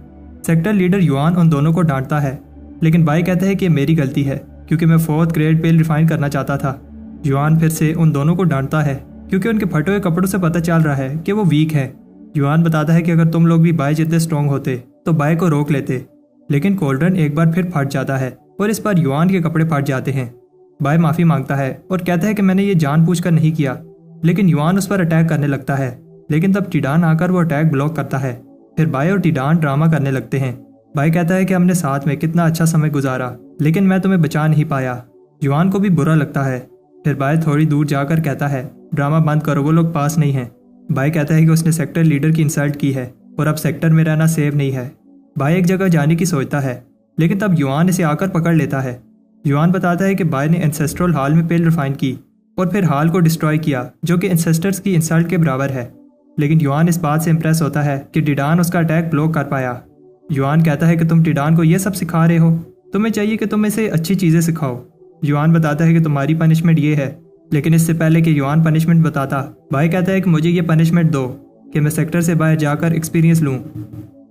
सेक्टर लीडर युआन उन दोनों को डांटता है, लेकिन बाय कहता है कि ये मेरी गलती है क्योंकि मैं 4th ग्रेड पिल रिफाइन करना चाहता था। युआन फिर से उन दोनों को डांटता है क्योंकि उनके फटे हुए कपड़ों से पता चल रहा है कि वो वीक है। युआन बताता है कि अगर तुम लोग भी बाय जितने स्ट्रॉन्ग होते तो बाय को रोक लेते, लेकिन कोल्ड्रन एक बार फिर फट जाता है और इस बार युआन के कपड़े फट जाते हैं। बाय माफ़ी मांगता है और कहता है कि मैंने ये जानबूझकर नहीं किया, लेकिन युआन उस पर अटैक करने लगता है, लेकिन तब टिडान आकर वो अटैक ब्लॉक करता है। फिर बाय और टिडान ड्रामा करने लगते हैं। बाय कहता है कि हमने साथ में कितना अच्छा समय गुजारा, लेकिन मैं तुम्हें बचा नहीं पाया। युआन को भी बुरा लगता है। फिर बाय थोड़ी दूर जाकर कहता है ड्रामा बंद करो, वो लोग पास नहीं हैं। बाय कहता है कि उसने सेक्टर लीडर की इंसल्ट की है और अब सेक्टर में रहना सेफ नहीं है। बाय एक जगह जाने की सोचता है, लेकिन तब युआन इसे आकर पकड़ लेता है। युआन बताता है कि बाय ने एंसेस्ट्रल हॉल में पिल रिफाइन की और फिर हॉल को डिस्ट्रॉय किया, जो कि एंसेस्टर्स की इंसल्ट के बराबर है। लेकिन युआन इस बात से इंप्रेस होता है कि टिडान उसका अटैक ब्लॉक कर पाया। युआन कहता है कि तुम टिडान को यह सब सिखा रहे हो, तुम्हें चाहिए कि तुम इसे अच्छी चीज़ें सिखाओ। युआन बताता है कि तुम्हारी पनिशमेंट ये है, लेकिन इससे पहले कि युआन पनिशमेंट बताता, बाय कहता है कि मुझे ये पनिशमेंट दो। कि मैं सेक्टर से बाहर जाकर एक्सपीरियंस लूँ।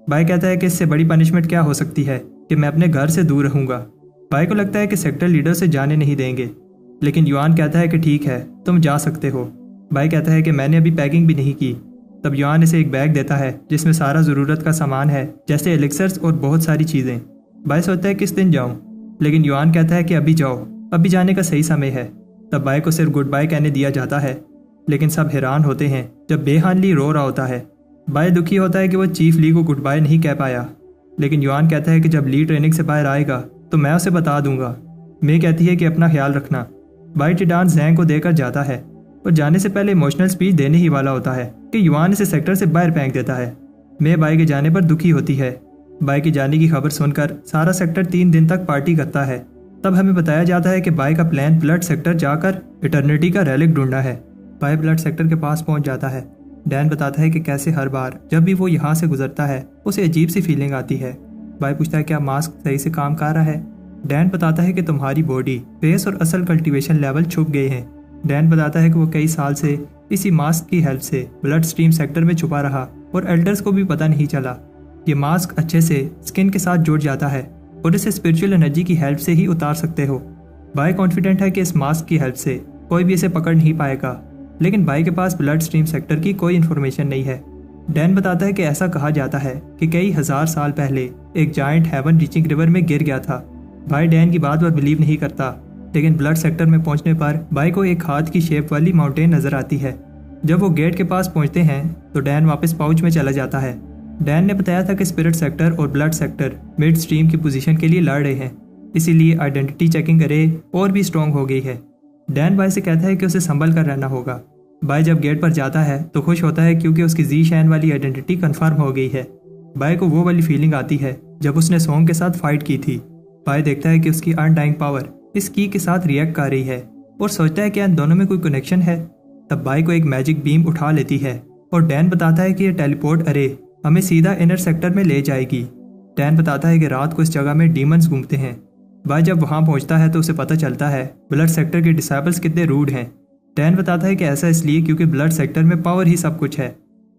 बाय कहता है कि इससे बड़ी पनिशमेंट क्या हो सकती है कि मैं अपने घर से दूर रहूँगा। बाय को लगता है कि सेक्टर लीडर से जाने नहीं देंगे, लेकिन युआन कहता है कि ठीक है, तुम जा सकते हो। बाय कहता है कि मैंने अभी पैकिंग भी नहीं की। तब युआन इसे एक बैग देता है जिसमें सारा ज़रूरत का सामान है, जैसे एलिक्सर्स और बहुत सारी चीज़ें। बाय सोचता है किस दिन जाऊँ, लेकिन युआन कहता है कि अभी जाओ, अभी जाने का सही समय है। तब बाय को सिर्फ गुड बाय कहने दिया जाता है, लेकिन सब हैरान होते हैं जब बेहान ली रो रहा होता है। बाय दुखी होता है कि वो चीफ ली को गुड बाय नहीं कह पाया, लेकिन युआन कहता है कि जब ली ट्रेनिंग से बाहर आएगा तो मैं उसे बता दूंगा। मे कहती है कि अपना ख्याल रखना। बाय टिडान जैंग को देकर जाता है और जाने से पहले इमोशनल स्पीच देने ही वाला होता है कि युआन इसे सेक्टर से बाहर फेंक देता है। मे बाय के जाने पर दुखी होती है। बाय के जाने की खबर सुनकर सारा सेक्टर 3 दिन तक पार्टी करता है। तब हमें बताया जाता है कि बाय का प्लान ब्लड सेक्टर जाकर इटर्निटी का रेलिक ढूंढना है। बाय ब्लड सेक्टर के पास पहुंच जाता है। डैन बताता है कि कैसे हर बार जब भी वो यहाँ से गुजरता है उसे अजीब सी फीलिंग आती है। बाय पूछता है क्या मास्क सही से काम कर रहा है। डैन बताता है कि तुम्हारी बॉडी, फेस और असल कल्टीवेशन लेवल छुप गए हैं। डैन बताता है कि वो कई साल से इसी मास्क की हेल्प से ब्लड स्ट्रीम सेक्टर में छुपा रहा और एल्डर्स को भी पता नहीं चला। ये मास्क अच्छे से स्किन के साथ जुड़ जाता है और इसे स्पिरिचुअल एनर्जी की हेल्प से ही उतार सकते हो। बाय कॉन्फिडेंट है कि इस मास्क की हेल्प से कोई भी इसे पकड़ नहीं पाएगा, लेकिन बाय के पास ब्लड स्ट्रीम सेक्टर की कोई इन्फॉर्मेशन नहीं है। डैन बताता है कि ऐसा कहा जाता है कि कई हजार साल पहले एक जायंट हेवन रीचिंग रिवर में गिर गया था। बाय डैन की बात पर बिलीव नहीं करता, लेकिन ब्लड सेक्टर में पहुंचने पर बाय को एक हाथ की शेप वाली माउंटेन नजर आती है। जब वो गेट के पास पहुंचते हैं तो डैन वापस पाउच में चला जाता है। डैन ने बताया था कि स्पिरिट सेक्टर और ब्लड सेक्टर मिड स्ट्रीम की पोजीशन के लिए लड़ रहे हैं, इसीलिए आइडेंटिटी चेकिंग अरे और भी स्ट्रॉन्ग हो गई है। डैन बाय से कहता है कि उसे संभल कर रहना होगा। बाय जब गेट पर जाता है तो खुश होता है क्योंकि उसकी जी शैन वाली आइडेंटिटी कंफर्म हो गई है। बाय को वो वाली फीलिंग आती है जब उसने सोंग के साथ फाइट की थी। बाय देखता है कि उसकी अनडाइंग पावर इस की के साथ रिएक्ट कर रही है और सोचता है कि इन दोनों में कोई कनेक्शन है। तब बाय को एक मैजिक बीम उठा लेती है और डैन बताता है कि यह टेलीपोर्ट अरे हमें सीधा इनर सेक्टर में ले जाएगी। डैन बताता है कि रात को इस जगह में डीमंस घूमते हैं। बाय जब वहां पहुंचता है तो उसे पता चलता है ब्लड सेक्टर के डिसाइबल्स कितने रूड हैं। डैन बताता है कि ऐसा इसलिए क्योंकि ब्लड सेक्टर में पावर ही सब कुछ है।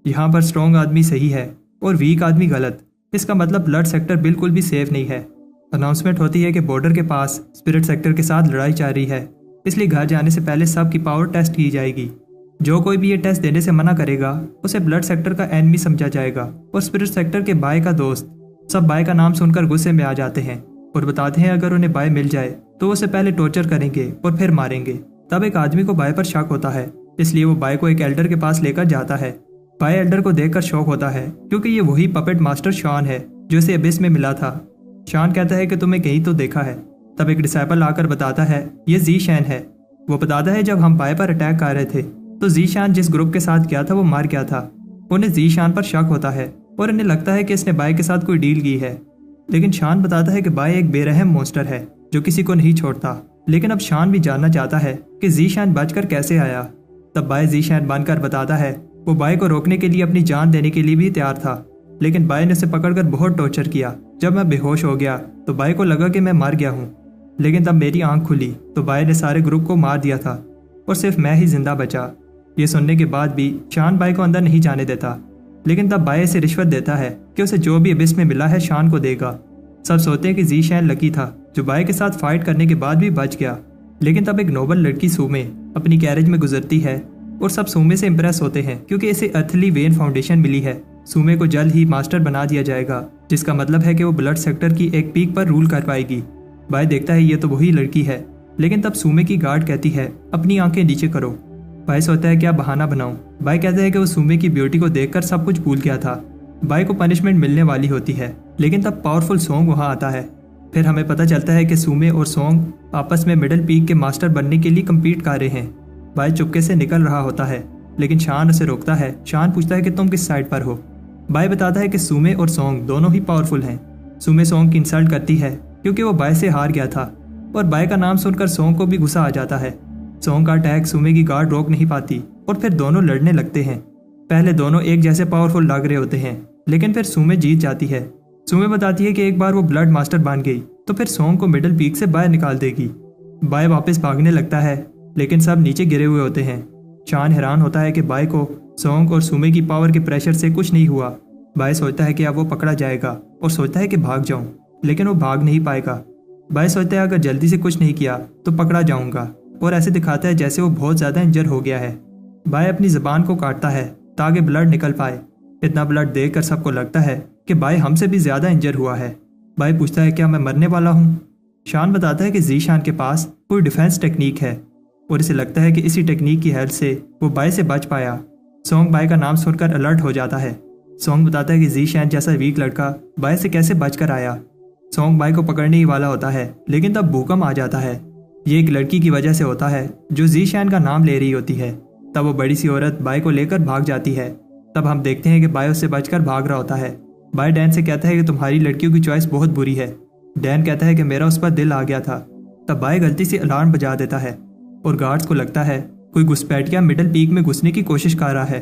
यहाँ पर स्ट्रॉन्ग आदमी सही है और वीक आदमी गलत। इसका मतलब ब्लड सेक्टर बिल्कुल भी सेफ नहीं है। अनाउंसमेंट होती है कि बॉर्डर के पास स्पिरिट सेक्टर के साथ लड़ाई चल रही है, इसलिए घर जाने से पहले सबकी पावर टेस्ट की जाएगी। जो कोई भी ये टेस्ट देने से मना करेगा उसे ब्लड सेक्टर का एनिमी समझा जाएगा और स्पिरिट सेक्टर के बाय का दोस्त सब बाय का नाम सुनकर गुस्से में आ जाते हैं और बताते हैं अगर उन्हें बाय मिल जाए तो उसे पहले टॉर्चर करेंगे और फिर मारेंगे। तब एक आदमी को बाय पर शक होता है, इसलिए वो बाय को एक एल्डर के पास लेकर जाता है। बाय एल्डर को देखकर शॉक होता है क्योंकि ये वही पपेट मास्टर शॉन है जो इसे अबिस में मिला था। शॉन कहता है कि तुम्हें कहीं तो देखा है। तब एक डिसाइपल आकर बताता है ये जी शैन है। वो बताता है जब हम बाय पर अटैक कर रहे थे तो जी शान जिस ग्रुप के साथ गया था वो मार गया था। उन्हें जी शान पर शक होता है और उन्हें लगता है कि इसने बाय के साथ कोई डील की है, लेकिन शान बताता है कि बाय एक बेरहम मॉन्स्टर है जो किसी को नहीं छोड़ता। लेकिन अब शान भी जानना चाहता है कि जी शान बचकर कैसे आया। तब बाय जी शान बनकर बताता है वो बाय को रोकने के लिए अपनी जान देने के लिए भी तैयार था, लेकिन बाय ने उसे पकड़कर बहुत टॉर्चर किया। जब मैं बेहोश हो गया तो बाय को लगा कि मैं मर गया हूँ, लेकिन तब मेरी आंख खुली तो बाय ने सारे ग्रुप को मार दिया था और सिर्फ मैं ही जिंदा बचा। ये सुनने के बाद भी शान बाय को अंदर नहीं जाने देता, लेकिन तब बाय से रिश्वत देता है कि उसे जो भी अबिस में मिला है शान को देगा। सब सोचते हैं कि जी शैन लकी था जो बाय के साथ फाइट करने के बाद भी बच गया। लेकिन तब एक नोबल लड़की सूमे अपनी गैरेज में गुजरती है और सब सूमे से इम्प्रेस होते हैं क्योंकि इसे अर्थली वेन फाउंडेशन मिली है। सूमे को जल्द ही मास्टर बना दिया जाएगा, जिसका मतलब है कि वो ब्लड सेक्टर की एक पीक पर रूल कर पाएगी। बाय देखता है ये तो वही लड़की है, लेकिन तब सूमे की गार्ड कहती है अपनी आंखें नीचे करो। बाय सोचता है क्या बहाना बनाऊं। बाय कहता है कि वो सूमे की ब्यूटी को देखकर सब कुछ भूल गया था। बाय को पनिशमेंट मिलने वाली होती है, लेकिन तब पावरफुल सोंग वहां आता है। फिर हमें पता चलता है कि सूमे और सोंग आपस में मिडिल पीक के मास्टर बनने के लिए कम्पीट कर रहे हैं। बाय चुपके से निकल रहा होता है, लेकिन शान उसे रोकता है। शान पूछता है कि तुम किस साइड पर हो। बाय बताता है कि सूमे और सोंग दोनों ही पावरफुल हैं। सूमे सोंग की इंसल्ट करती है क्योंकि वो बाय से हार गया था और बाय का नाम सुनकर सोंग को भी गुस्सा आ जाता है। सोंग का अटैक सूमे की गार्ड रोक नहीं पाती और फिर दोनों लड़ने लगते हैं। पहले दोनों एक जैसे पावरफुल लग रहे होते हैं, लेकिन फिर सूमे जीत जाती है। सूमे बताती है कि एक बार वो ब्लड मास्टर बन गई तो फिर सोंग को मिडिल पीक से बाहर निकाल देगी। बाय वापस भागने लगता है, लेकिन सब नीचे गिरे हुए होते हैं। शान हैरान होता है कि बाय को सोंग और सुमे की पावर के प्रेशर से कुछ नहीं हुआ। बाय सोचता है कि अब वो पकड़ा जाएगा और सोचता है कि भाग जाऊं, लेकिन वो भाग नहीं पाएगा। बाय सोचता है अगर जल्दी से कुछ नहीं किया तो पकड़ा जाऊंगा, और ऐसे दिखाता है जैसे वो बहुत ज़्यादा इंजर हो गया है। बाय अपनी ज़बान को काटता है ताकि ब्लड निकल पाए। इतना ब्लड देखकर सबको लगता है कि बाय हमसे भी ज़्यादा इंजर हुआ है। बाय पूछता है क्या मैं मरने वाला हूँ। शान बताता है कि ज़ीशान के पास कोई डिफेंस टेक्निक है और इसे लगता है कि इसी टेक्निक की हेल्प से वो बाय से बच पाया। सोंग बाय का नाम सुनकर अलर्ट हो जाता है। सोंग बताता है कि ज़ीशान जैसा वीक लड़का बाय से कैसे बचकर आया। सोंग बाय को पकड़ने ही वाला होता है, लेकिन तब भूकंप आ जाता है। ये एक लड़की की वजह से होता है जो ज़ीशान का नाम ले रही होती है। तब वो बड़ी सी औरत बाय को लेकर भाग जाती है। तब हम देखते हैं कि बाय उससे बचकर भाग रहा होता है। बाय डैन से कहता है कि तुम्हारी लड़कियों की चॉइस बहुत बुरी है। डैन कहता है कि मेरा उस पर दिल आ गया था। तब बाय गलती से अलार्म बजा देता है और गार्ड्स को लगता है कोई घुसपैठिया मिडल पीक में घुसने की कोशिश कर रहा है।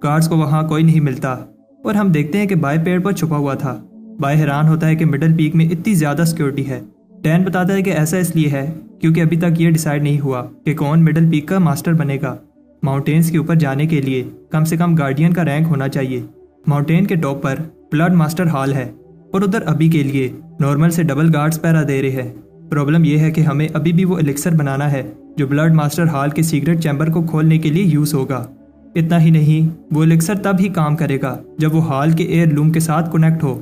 गार्ड्स को वहाँ कोई नहीं मिलता और हम देखते हैं कि बाय पेड़ पर छुपा हुआ था। बाय हैरान होता है कि मिडल पीक में इतनी ज़्यादा सिक्योरिटी है। डैन बताता है कि ऐसा इसलिए है क्योंकि अभी तक ये डिसाइड नहीं हुआ कि कौन मिडल पीक का मास्टर बनेगा। माउंटेन्स के ऊपर जाने के लिए कम से कम गार्डियन का रैंक होना चाहिए। माउंटेन के टॉप पर ब्लड मास्टर हॉल है और उधर अभी के लिए नॉर्मल से डबल गार्ड्स पहरा दे रहे हैं। प्रॉब्लम यह है कि हमें अभी भी वो एलिक्सर बनाना है जो ब्लड मास्टर हॉल के सीक्रेट चैम्बर को खोलने के लिए यूज़ होगा। इतना ही नहीं, वो एलिक्सर तब ही काम करेगा जब वो हॉल के एयर लूम के साथ कनेक्ट हो।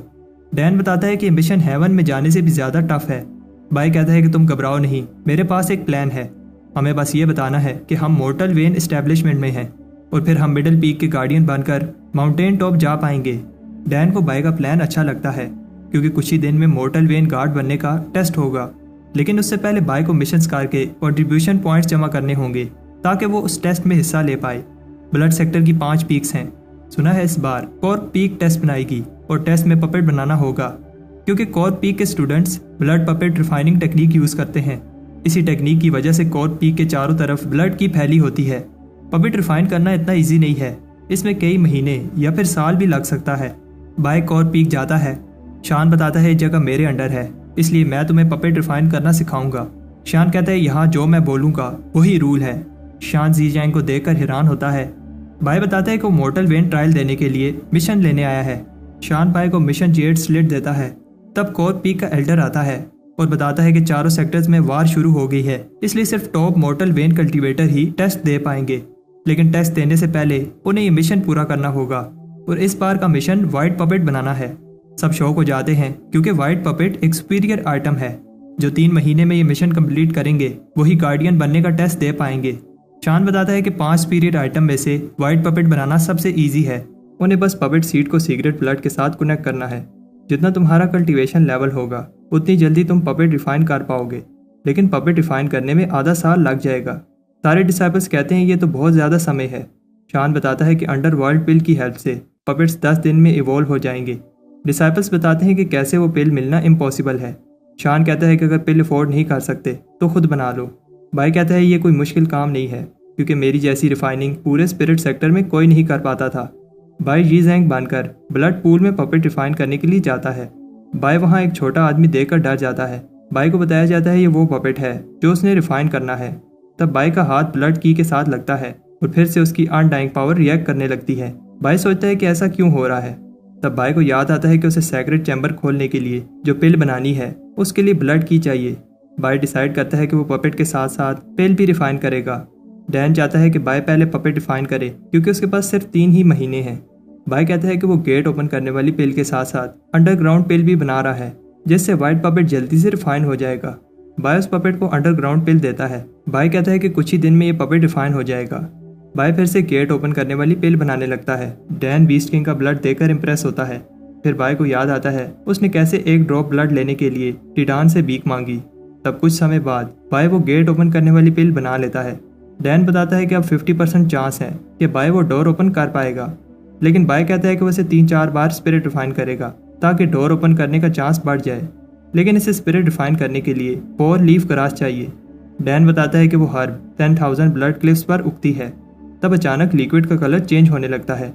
डैन बताता है कि मिशन हेवन में जाने से भी ज़्यादा टफ है। बाय कहता है कि तुम घबराओ नहीं, मेरे पास एक प्लान है। हमें बस ये बताना है कि हम मोर्टल वेन एस्टेब्लिशमेंट में हैं और फिर हम मिडल पीक के गार्डियन बनकर माउंटेन टॉप जा पाएंगे। डैन को बाय का प्लान अच्छा लगता है क्योंकि कुछ ही दिन में मोर्टल वेन गार्ड बनने का टेस्ट होगा, लेकिन उससे पहले बाय को मिशंस करके कंट्रीब्यूशन पॉइंट्स जमा करने होंगे ताकि वो उस टेस्ट में हिस्सा ले पाए। ब्लड सेक्टर की 5 पीक्स हैं। सुना है इस बार कोर पीक टेस्ट बनाएगी और टेस्ट में पपेट बनाना होगा क्योंकि कोर पीक के students blood puppet refining technique use करते हैं। इसी टेक्निक की वजह से कोर पीक के चारों तरफ ब्लड की फैली होती है। पपेट रिफाइन करना इतना ईजी नहीं है, इसमें कई महीने या फिर साल भी लग सकता है। बाय कोर पीक जाता है। शान बताता है ये जगह मेरे अंडर है, इसलिए मैं तुम्हें पपेट रिफाइन करना सिखाऊंगा। शान कहता है यहाँ जो मैं बोलूँगा वही रूल है। शान ज़ीजैंग को देखकर हैरान होता है। बाय बताता है कि वो मोर्टल वेन ट्रायल देने के लिए मिशन लेने आया है। शान बाय को मिशन जेड स्लिट देता है। तब कोर पीक का एल्डर आता है और बताता है कि चारों सेक्टर्स में वार शुरू हो गई है, इसलिए सिर्फ टॉप मोर्टल वेन कल्टीवेटर ही टेस्ट दे पाएंगे। लेकिन टेस्ट देने से पहले उन्हें ये मिशन पूरा करना होगा और इस बार का मिशन वाइट पपेट बनाना है। सब शौक हो जाते हैं क्योंकि वाइट पपेट एक सुपीरियर आइटम है। जो 3 महीने में ये मिशन कंप्लीट करेंगे वही गार्डियन बनने का टेस्ट दे पाएंगे। शान बताता है कि 5 सुपीरियर आइटम में से वाइट पपेट बनाना सबसे ईजी है। उन्हें बस पपेट सीड को सीक्रेट ब्लड के साथ कनेक्ट करना है। जितना तुम्हारा कल्टीवेशन लेवल होगा उतनी जल्दी तुम पपेट रिफाइन कर पाओगे, लेकिन पपेट रिफाइन करने में आधा साल लग जाएगा। सारे डिसाइपल्स कहते हैं ये तो बहुत ज़्यादा समय है। शान बताता है कि अंडरवर्ल्ड पिल की हेल्प से पपेट्स 10 दिन में इवॉल्व हो जाएंगे। डिसाइपल्स बताते हैं कि कैसे वो पिल मिलना इम्पॉसिबल है। शान कहता है कि अगर पिल अफोर्ड नहीं कर सकते तो खुद बना लो। बाय कहता है ये कोई मुश्किल काम नहीं है क्योंकि मेरी जैसी रिफाइनिंग पूरे स्पिरिट सेक्टर में कोई नहीं कर पाता था। बाय ज़ीजैंग बनकर ब्लड पूल में पपेट रिफाइन करने के लिए जाता है। बाय वहाँ एक छोटा आदमी देखकर डर जाता है। बाय को बताया जाता है ये वो पपेट है जो उसने रिफाइन करना है। तब बाय का हाथ ब्लड की के साथ लगता है और फिर से उसकी अनडाइंग पावर रिएक्ट करने लगती है। बाय सोचता है कि ऐसा क्यों हो रहा है। तब बाय को याद आता है कि उसे सेक्रेट चैम्बर खोलने के लिए जो पिल बनानी है उसके लिए ब्लड की चाहिए। बाय डिसाइड करता है कि वो पपेट के साथ साथ पिल भी रिफाइन करेगा। डैन चाहता है कि बाय पहले पपेट रिफाइन करे क्योंकि उसके पास सिर्फ 3 ही महीने हैं। बाय कहता है कि वो गेट ओपन करने वाली पिल के साथ साथ अंडरग्राउंड पिल भी बना रहा है जिससे वाइट पपेट जल्दी से रिफाइन हो जाएगा। बाय उस पपेट को अंडरग्राउंड पिल देता है। बाय कहता है कि कुछ ही दिन में ये पपेट रिफाइन हो जाएगा। बाय फिर से गेट ओपन करने वाली पिल बनाने लगता है। डैन बीस्ट किंग का ब्लड देकर इंप्रेस होता है। फिर बाय को याद आता है उसने कैसे एक ड्रॉप ब्लड लेने के लिए टिडान से भीख मांगी। तब कुछ समय बाद बाय वो गेट ओपन करने वाली पिल बना लेता है। डैन बताता है कि अब 50% चांस है कि बाय वो डोर ओपन कर पाएगा, लेकिन बाय कहता है कि वैसे 3-4 बार स्पिरिट रिफाइन करेगा ताकि डोर ओपन करने का चांस बढ़ जाए, लेकिन इसे स्पिरिट रिफाइन करने के लिए 4 लीफ ग्रास चाहिए। डैन बताता है कि वो हर्ब 10,000 ब्लड क्लिफ्स पर उगती है। तब अचानक लिक्विड का कलर चेंज होने लगता है।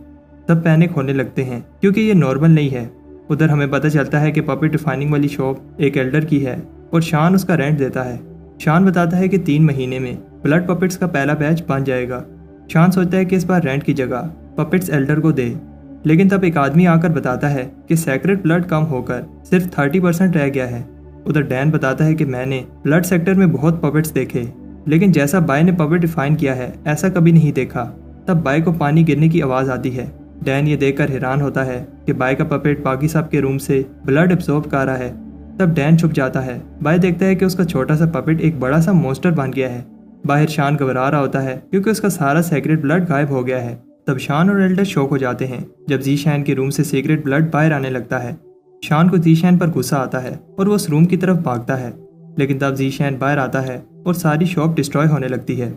तब पैनिक होने लगते हैं क्योंकि ये नॉर्मल नहीं है। उधर हमें पता चलता है कि पपेट रिफाइनिंग वाली शॉप एक एल्डर की है और शान उसका रेंट देता है। शान बताता है कि 3 महीने में ब्लड पपेट्स का पहला बैच बन जाएगा। शान सोचता है कि इस बार रेंट की जगह पपेट्स एल्डर को दे। लेकिन तब एक आदमी आकर बताता है कि सेक्रेट ब्लड कम होकर सिर्फ 30% रह गया है। उधर डैन बताता है कि मैंने ब्लड सेक्टर में बहुत पपेट्स देखे, लेकिन जैसा बाय ने पपेट डिफाइन किया है ऐसा कभी नहीं देखा। तब बाय को पानी गिरने की आवाज़ आती है। डैन ये देखकर हैरान होता है कि बाय का पपेट बाकी सब के रूम से ब्लड एब्जॉर्ब कर रहा है। तब डैन छुप जाता है। बाय देखता है कि उसका छोटा सा पपेट एक बड़ा सा मॉन्स्टर बन गया है। बाहर शान घबरा रहा होता है क्योंकि उसका सारा सीक्रेट ब्लड गायब हो गया है। तब शान और एल्डर शॉक हो जाते हैं जब जीशैन के रूम से सीक्रेट ब्लड बाहर आने लगता है। शान को जीशैन पर गुस्सा आता है और वो उस रूम की तरफ भागता है, लेकिन तब जीशैन बाहर आता है और सारी शॉप डिस्ट्रॉय होने लगती है।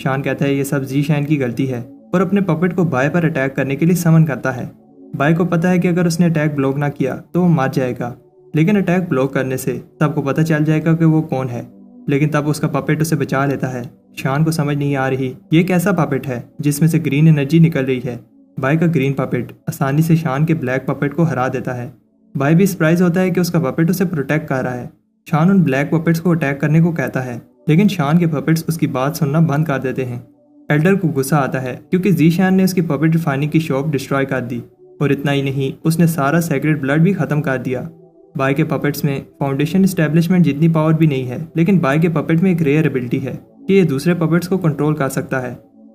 शान कहता है ये सब जीशैन की गलती है और अपने पपेट को बाय पर अटैक करने के लिए समन करता है। बाय को पता है कि अगर उसने अटैक ब्लॉक ना किया तो वो मार जाएगा, लेकिन अटैक ब्लॉक करने से सबको पता चल जाएगा कि वो कौन है। लेकिन तब उसका पपेट उसे बचा लेता है। शान को समझ नहीं आ रही ये कैसा पपेट है जिसमें से ग्रीन एनर्जी निकल रही है। बाय का ग्रीन पपेट आसानी से शान के ब्लैक पपेट को हरा देता है। बाय भी सरप्राइज होता है कि उसका पपेट उसे प्रोटेक्ट कर रहा है। शान उन ब्लैक पपेट्स को अटैक करने को कहता है, लेकिन शान के पपेट्स उसकी बात सुनना बंद कर देते हैं। एल्डर को गुस्सा आता है क्योंकि जीशैन ने उसकी पपेट रिफाइनिंग की शॉप डिस्ट्रॉय कर दी, और इतना ही नहीं उसने सारा सेक्रेट ब्लड भी खत्म कर दिया। बाय के पपेट्स में फाउंडेशन एस्टेब्लिशमेंट जितनी पावर भी नहीं है, लेकिन बाय के पपेट में एक रेयर एबिलिटी है कि ये दूसरे पपेट्स को कंट्रोल कर सकता है।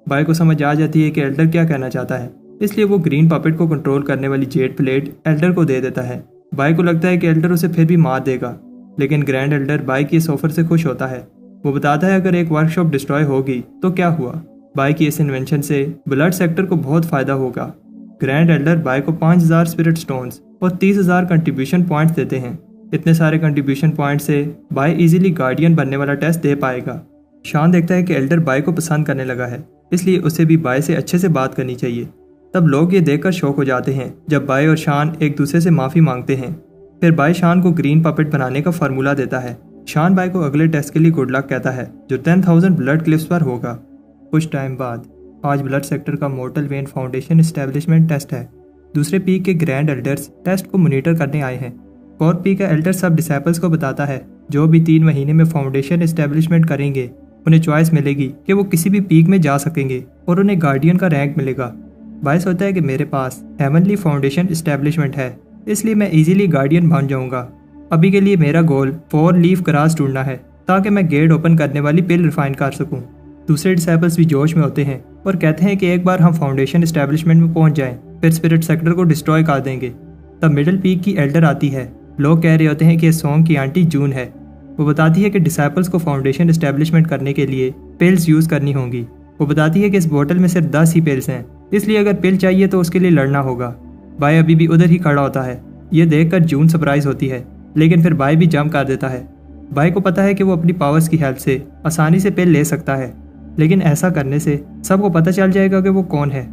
बाय को समझ आ जाती है कि एल्डर क्या कहना चाहता है, इसलिए वो ग्रीन पपेट को कंट्रोल करने वाली जेट प्लेट एल्डर को दे देता है। बाय को लगता है कि एल्डर उसे फिर भी मार देगा, लेकिन ग्रैंड एल्डर बाय के इस ऑफर से खुश होता है। वो बताता है अगर एक वर्कशॉप डिस्ट्रॉय होगी तो क्या हुआ, बाय की इस इन्वेंशन से ब्लड सेक्टर को बहुत फायदा होगा। ग्रैंड एल्डर बाय को 5000 स्पिरिट स्टोन्स और 30,000 कंट्रीब्यूशन पॉइंट्स देते हैं। इतने सारे कंट्रीब्यूशन पॉइंट से बाय इजीली गार्डियन बनने वाला टेस्ट दे पाएगा। शान देखता है कि एल्डर बाय को पसंद करने लगा है, इसलिए उसे भी बाय से अच्छे से बात करनी चाहिए। तब लोग ये देखकर शॉक हो जाते हैं जब बाय और शान एक दूसरे से माफ़ी मांगते हैं। फिर बाय शान को ग्रीन पपेट बनाने का फार्मूला देता है। शान बाय को अगले टेस्ट के लिए गुड लक कहता है जो 10,000 ब्लड क्लिप्स पर होगा। कुछ टाइम बाद आज ब्लड सेक्टर का mortal vein foundation establishment test है। दूसरे पीक के ग्रैंड एल्डर्स टेस्ट को मॉनिटर करने आए हैं। फोर्थ पीक का एल्डर सब डिसेबल्स को बताता है जो भी 3 महीने में फाउंडेशन एस्टेब्लिशमेंट करेंगे उन्हें चॉइस मिलेगी कि वो किसी भी पीक में जा सकेंगे और उन्हें गार्डियन का रैंक मिलेगा। बाय सोचता है कि मेरे पास हेवनली फाउंडेशन एस्टेब्लिशमेंट है, इसलिए मैं इजीली गार्डियन बन जाऊंगा। अभी के लिए मेरा गोल 4 लीफ ग्रास ढूंढना है ताकि मैं गेट ओपन करने वाली पिल रिफाइन कर सकूं। दूसरे डिसेबल्स भी जोश में होते हैं और कहते हैं कि एक बार हम फाउंडेशन एस्टेब्लिशमेंट में पहुंच जाएं, फिर स्पिरिट सेक्टर को डिस्ट्रॉय कर देंगे। तब मिडिल पीक की एल्डर आती है। लोग कह रहे होते हैं कि सॉन्ग की आंटी जून है। वो बताती है कि डिसेबल्स को फाउंडेशन एस्टेब्लिशमेंट करने के लिए पिल्स यूज़ करनी होंगी। वो बताती है कि इस बोतल में सिर्फ 10 ही पिल्स हैं, इसलिए अगर पिल चाहिए तो उसके लिए लड़ना होगा। बाय अभी भी उधर ही खड़ा होता है। ये देखकर जून सरप्राइज होती है, लेकिन फिर बाय भी जंप कर देता है। बाय को पता है कि वो अपनी पावर्स की हेल्प से आसानी से पिल ले सकता है, लेकिन ऐसा करने से सबको पता चल जाएगा कि वो कौन है।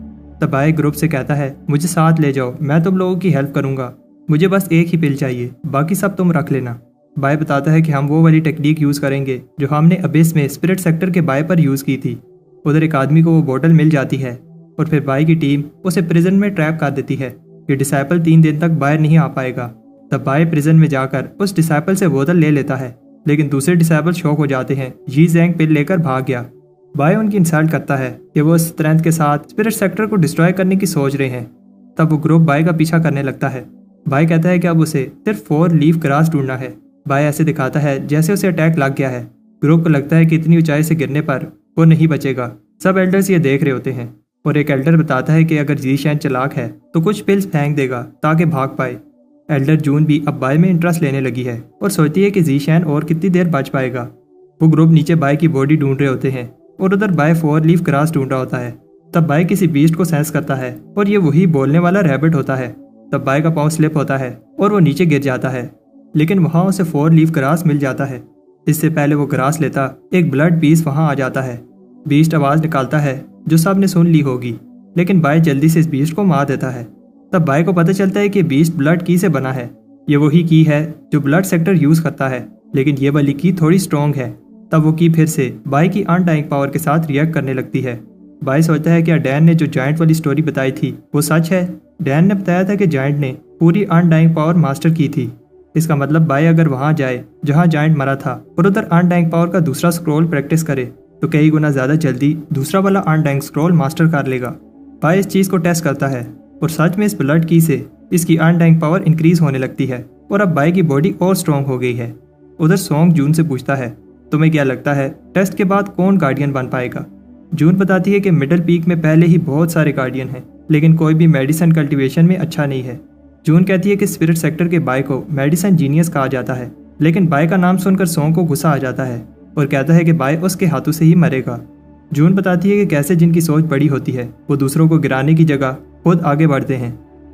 तब बाय ग्रुप से कहता है मुझे साथ ले जाओ, मैं तुम लोगों की हेल्प करूंगा। मुझे बस एक ही पिल चाहिए, बाकी सब तुम रख लेना। बाय बताता है कि हम वो वाली टेक्निक यूज़ करेंगे जो हमने अबिस में स्पिरिट सेक्टर के बाय पर यूज़ की थी। उधर एक आदमी को वो बोतल मिल जाती है और फिर बाय की टीम उसे प्रिजन में ट्रैप कर देती है। ये डिसाइपल 3 दिन तक बाहर नहीं आ पाएगा। तब बाय प्रिजन में जाकर उस डिसाइपल से बोतल ले लेता है, लेकिन दूसरे डिसाइपल शॉक हो जाते हैं। जी जैंग पिल लेकर भाग गया। बाय उनकी इंसल्ट करता है कि वो स्ट्रेंथ के साथ स्पिरिट सेक्टर को डिस्ट्रॉय करने की सोच रहे हैं। तब वो ग्रुप बाय का पीछा करने लगता है। बाय कहता है कि अब उसे सिर्फ 4 लीफ ग्रास ढूंढना है। बाय ऐसे दिखाता है जैसे उसे अटैक लग गया है। ग्रुप को लगता है कि इतनी ऊंचाई से गिरने पर वो नहीं बचेगा। सब एल्डर्स ये देख रहे होते हैं और एक एल्डर बताता है कि अगर जीशैन चालाक है तो कुछ पिल्स फेंक देगा ताकि भाग पाए। एल्डर जून भी अब बाय में इंटरेस्ट लेने लगी है और सोचती है कि जीशैन और कितनी देर बच पाएगा। वो ग्रुप नीचे बाय की बॉडी ढूंढ रहे होते हैं और उधर बाय 4 लीफ ग्रास ढूंढ रहा होता है। तब बाय किसी बीस्ट को सेंस करता है और ये वही बोलने वाला रैबिट होता है। तब बाय का पाँव स्लिप होता है और वो नीचे गिर जाता है, लेकिन वहाँ उसे 4 लीफ ग्रास मिल जाता है। इससे पहले वो ग्रास लेता एक ब्लड बीस्ट वहाँ आ जाता है। बीस्ट आवाज़ निकालता है जो सब ने सुन ली होगी, लेकिन बाय जल्दी से इस बीस्ट को मार देता है। तब बाय को पता चलता है कि बीस्ट ब्लड की से बना है। ये वही की है जो ब्लड सेक्टर यूज़ करता है, लेकिन ये वाली की थोड़ी स्ट्रॉन्ग है। तब वो की फिर से बाय की अनडाइंग पावर के साथ रिएक्ट करने लगती है। बाय सोचता है कि डैन ने जो जायंट वाली स्टोरी बताई थी वो सच है। डैन ने बताया था कि जायंट ने पूरी अनडाइंग पावर मास्टर की थी। इसका मतलब बाय अगर वहां जाए जहां जायंट मरा था और उधर अनडाइंग पावर का दूसरा स्क्रॉल प्रैक्टिस करे तो कई गुना ज़्यादा जल्दी दूसरा वाला अनडाइंग स्क्रॉल मास्टर कर लेगा। बाय इस चीज़ को टेस्ट करता है और सच में इस ब्लड की से इसकी अनडाइंग पावर इंक्रीज होने लगती है और अब बाय की बॉडी और स्ट्रॉन्ग हो गई है। उधर सॉन्ग जून से पूछता है, तुम्हें क्या लगता है टेस्ट के बाद कौन गार्डियन बन पाएगा? जून बताती है कि मिडिल पीक में पहले ही बहुत सारे गार्डियन हैं, लेकिन कोई भी मेडिसिन कल्टीवेशन में अच्छा नहीं है। जून कहती है कि स्पिरिट सेक्टर के बाय को मेडिसिन जीनियस कहा जाता है, लेकिन बाय का नाम सुनकर सॉन्ग को गुस्सा आ जाता है और कहता है कि बाय उसके हाथों से ही मरेगा। जून बताती है कि कैसे जिनकी सोच बड़ी होती है वो दूसरों को गिराने की जगह खुद आगे बढ़ते हैं।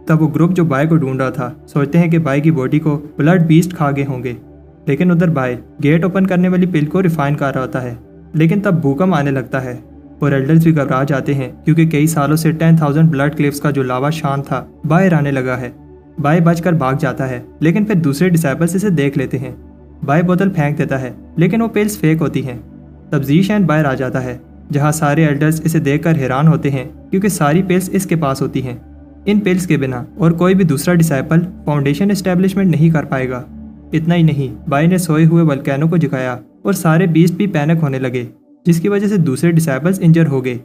तब वो ग्रुप जो बाय को ढूंढ रहा था सोचते हैं कि बाय की बॉडी को ब्लड बीस्ट खा गए होंगे, लेकिन उधर बाय गेट ओपन करने वाली पिल को रिफाइन कर रहा होता है। लेकिन तब भूकंप आने लगता है और एल्डर्स भी घबरा जाते हैं क्योंकि कई सालों से 10,000 ब्लड क्लिफ्स का जो लावा शान था बाहर आने लगा है। बाय बचकर भाग जाता है, लेकिन फिर दूसरे डिसाइपल्स इसे देख लेते हैं। बाय बोतल फेंक देता है, लेकिन वो पिल्स फेक होती हैं। तब ज़ीशैन बाहर आ जाता है, जहाँ सारे एल्डर्स इसे देखकर हैरान होते हैं क्योंकि सारी पिल्स इसके पास होती हैं। इन पिल्स के बिना और कोई भी दूसरा डिसाइपल फाउंडेशन एस्टेब्लिशमेंट नहीं कर पाएगा। इतना ही नहीं, बाय ने सोए हुए वल्केनो को जगाया और सारे बीस्ट भी पैनिक होने लगे, जिसकी वजह से दूसरे डिसाइपल्स इंजर हो गए।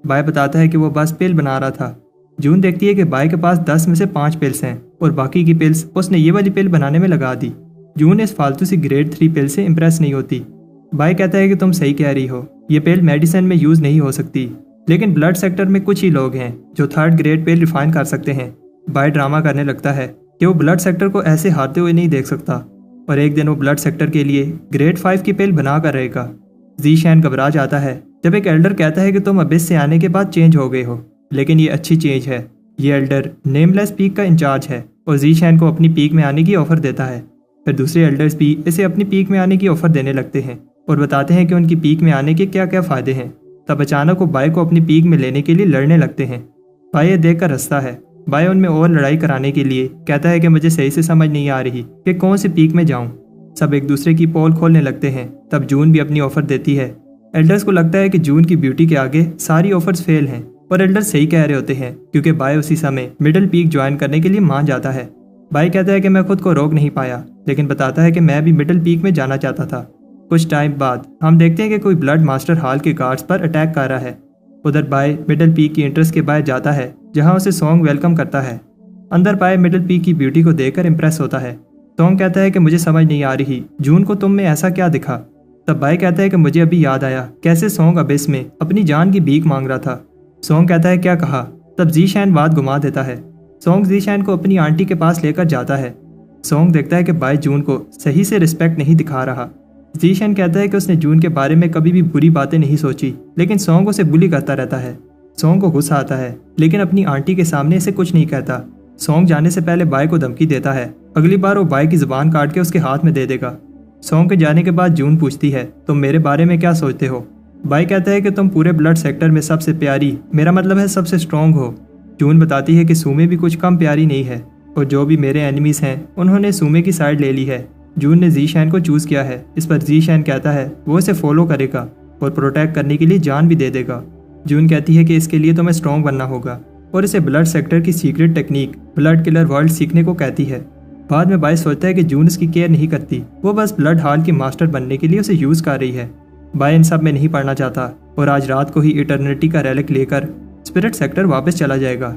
बाय बताता है कि वो बस पिल बना रहा था। जून देखती है कि बाय के पास 10 में से 5 पिल्स हैं और बाकी की पिल्स उसने ये वाली पिल बनाने में लगा दी। जून इस फालतू सी ग्रेड 3 पिल से इंप्रेस नहीं होती। बाय कहता है कि तुम सही कह रही हो, ये पिल मेडिसिन में यूज नहीं हो सकती, लेकिन ब्लड सेक्टर में कुछ ही लोग हैं जो 3rd ग्रेड पिल रिफाइन कर सकते हैं। बाय ड्रामा करने लगता है कि वो ब्लड सेक्टर को ऐसे हारते हुए नहीं देख सकता और एक दिन वो ब्लड सेक्टर के लिए ग्रेड 5 की पिल बना कर रहेगा। ज़ीशैन घबरा जाता है जब एक एल्डर कहता है कि तुम अबिस से आने के बाद चेंज हो गए हो, लेकिन ये अच्छी चेंज है। ये एल्डर नेमलेस पीक का इंचार्ज है और ज़ीशैन को अपनी पीक में आने की ऑफर देता है। फिर दूसरे एल्डर्स भी इसे अपनी पीक में आने की ऑफर देने लगते हैं और बताते हैं कि उनकी पीक में आने के क्या क्या फ़ायदे हैं। तब अचानक वो बाय को अपनी पीक में लेने के लिए लड़ने लगते हैं। बाय ये देखकर हंसता है। बाय उनमें और लड़ाई कराने के लिए कहता है कि मुझे सही से समझ नहीं आ रही कि कौन सी पीक में जाऊं। सब एक दूसरे की पोल खोलने लगते हैं। तब जून भी अपनी ऑफर देती है। एल्डर्स को लगता है कि जून की ब्यूटी के आगे सारी ऑफर्स फेल हैं और एल्डर्स सही कह रहे होते हैं क्योंकि बाय उसी समय मिडिल पीक ज्वाइन करने के लिए मान जाता है। बाय कहता है कि मैं खुद को रोक नहीं पाया, लेकिन बताता है कि मैं भी मिडिल पीक में जाना चाहता था। कुछ टाइम बाद हम देखते हैं कि कोई ब्लड मास्टर हॉल के गार्ड्स पर अटैक कर रहा है। उधर बाय मिडिल पीक की एंट्रेंस के बाहर जाता है, जहां उसे सॉन्ग वेलकम करता है। अंदर बाय मिडिल पीक की ब्यूटी को देखकर इंप्रेस होता है। सॉन्ग कहता है कि मुझे समझ नहीं आ रही जून को तुम में ऐसा क्या दिखा। तब बाय कहता है कि मुझे अभी याद आया कैसे सॉन्ग अबिस में अपनी जान की भीख मांग रहा था। सॉन्ग कहता है क्या कहा। तब ज़ीशैन बात घुमा देता है। सॉन्ग ज़ीशैन को अपनी आंटी के पास लेकर जाता है। सॉन्ग देखता है कि बाय जून को सही से रिस्पेक्ट नहीं दिखा रहा। ज़ीशैन कहता है कि उसने जून के बारे में कभी भी बुरी बातें नहीं सोची, लेकिन सॉन्ग उसे बुली करता रहता है। सॉन्ग को गुस्सा आता है, लेकिन अपनी आंटी के सामने इसे कुछ नहीं कहता। सॉन्ग जाने से पहले बाय को धमकी देता है, अगली बार वो बाय की जुबान काट के उसके हाथ में दे देगा। सॉन्ग के जाने के बाद जून पूछती है, तुम मेरे बारे में क्या सोचते हो। बाय कहता है कि तुम पूरे ब्लड सेक्टर में सबसे प्यारी, मेरा मतलब है सबसे स्ट्रॉन्ग हो। जून बताती है कि सूमे भी कुछ कम प्यारी नहीं है और जो भी मेरे एनिमीज हैं उन्होंने सूमे की साइड ले ली है। जून ने ज़ीशैन को चूज किया है। इस पर ज़ीशैन कहता है वो इसे फॉलो करेगा और प्रोटेक्ट करने के लिए जान भी दे देगा। जून कहती है कि इसके लिए तुम्हें स्ट्रॉन्ग बनना होगा और इसे ब्लड सेक्टर की secret technique blood killer world सीखने को कहती है। बाद में बाय सोचता है कि जून इसकी केयर नहीं करती, वो बस ब्लड हॉल की मास्टर बनने के लिए उसे यूज कर रही है। बाय इन सब में नहीं पढ़ना चाहता और आज रात को ही इटर्निटी का रेलिक लेकर स्पिरिट सेक्टर वापस चला जाएगा।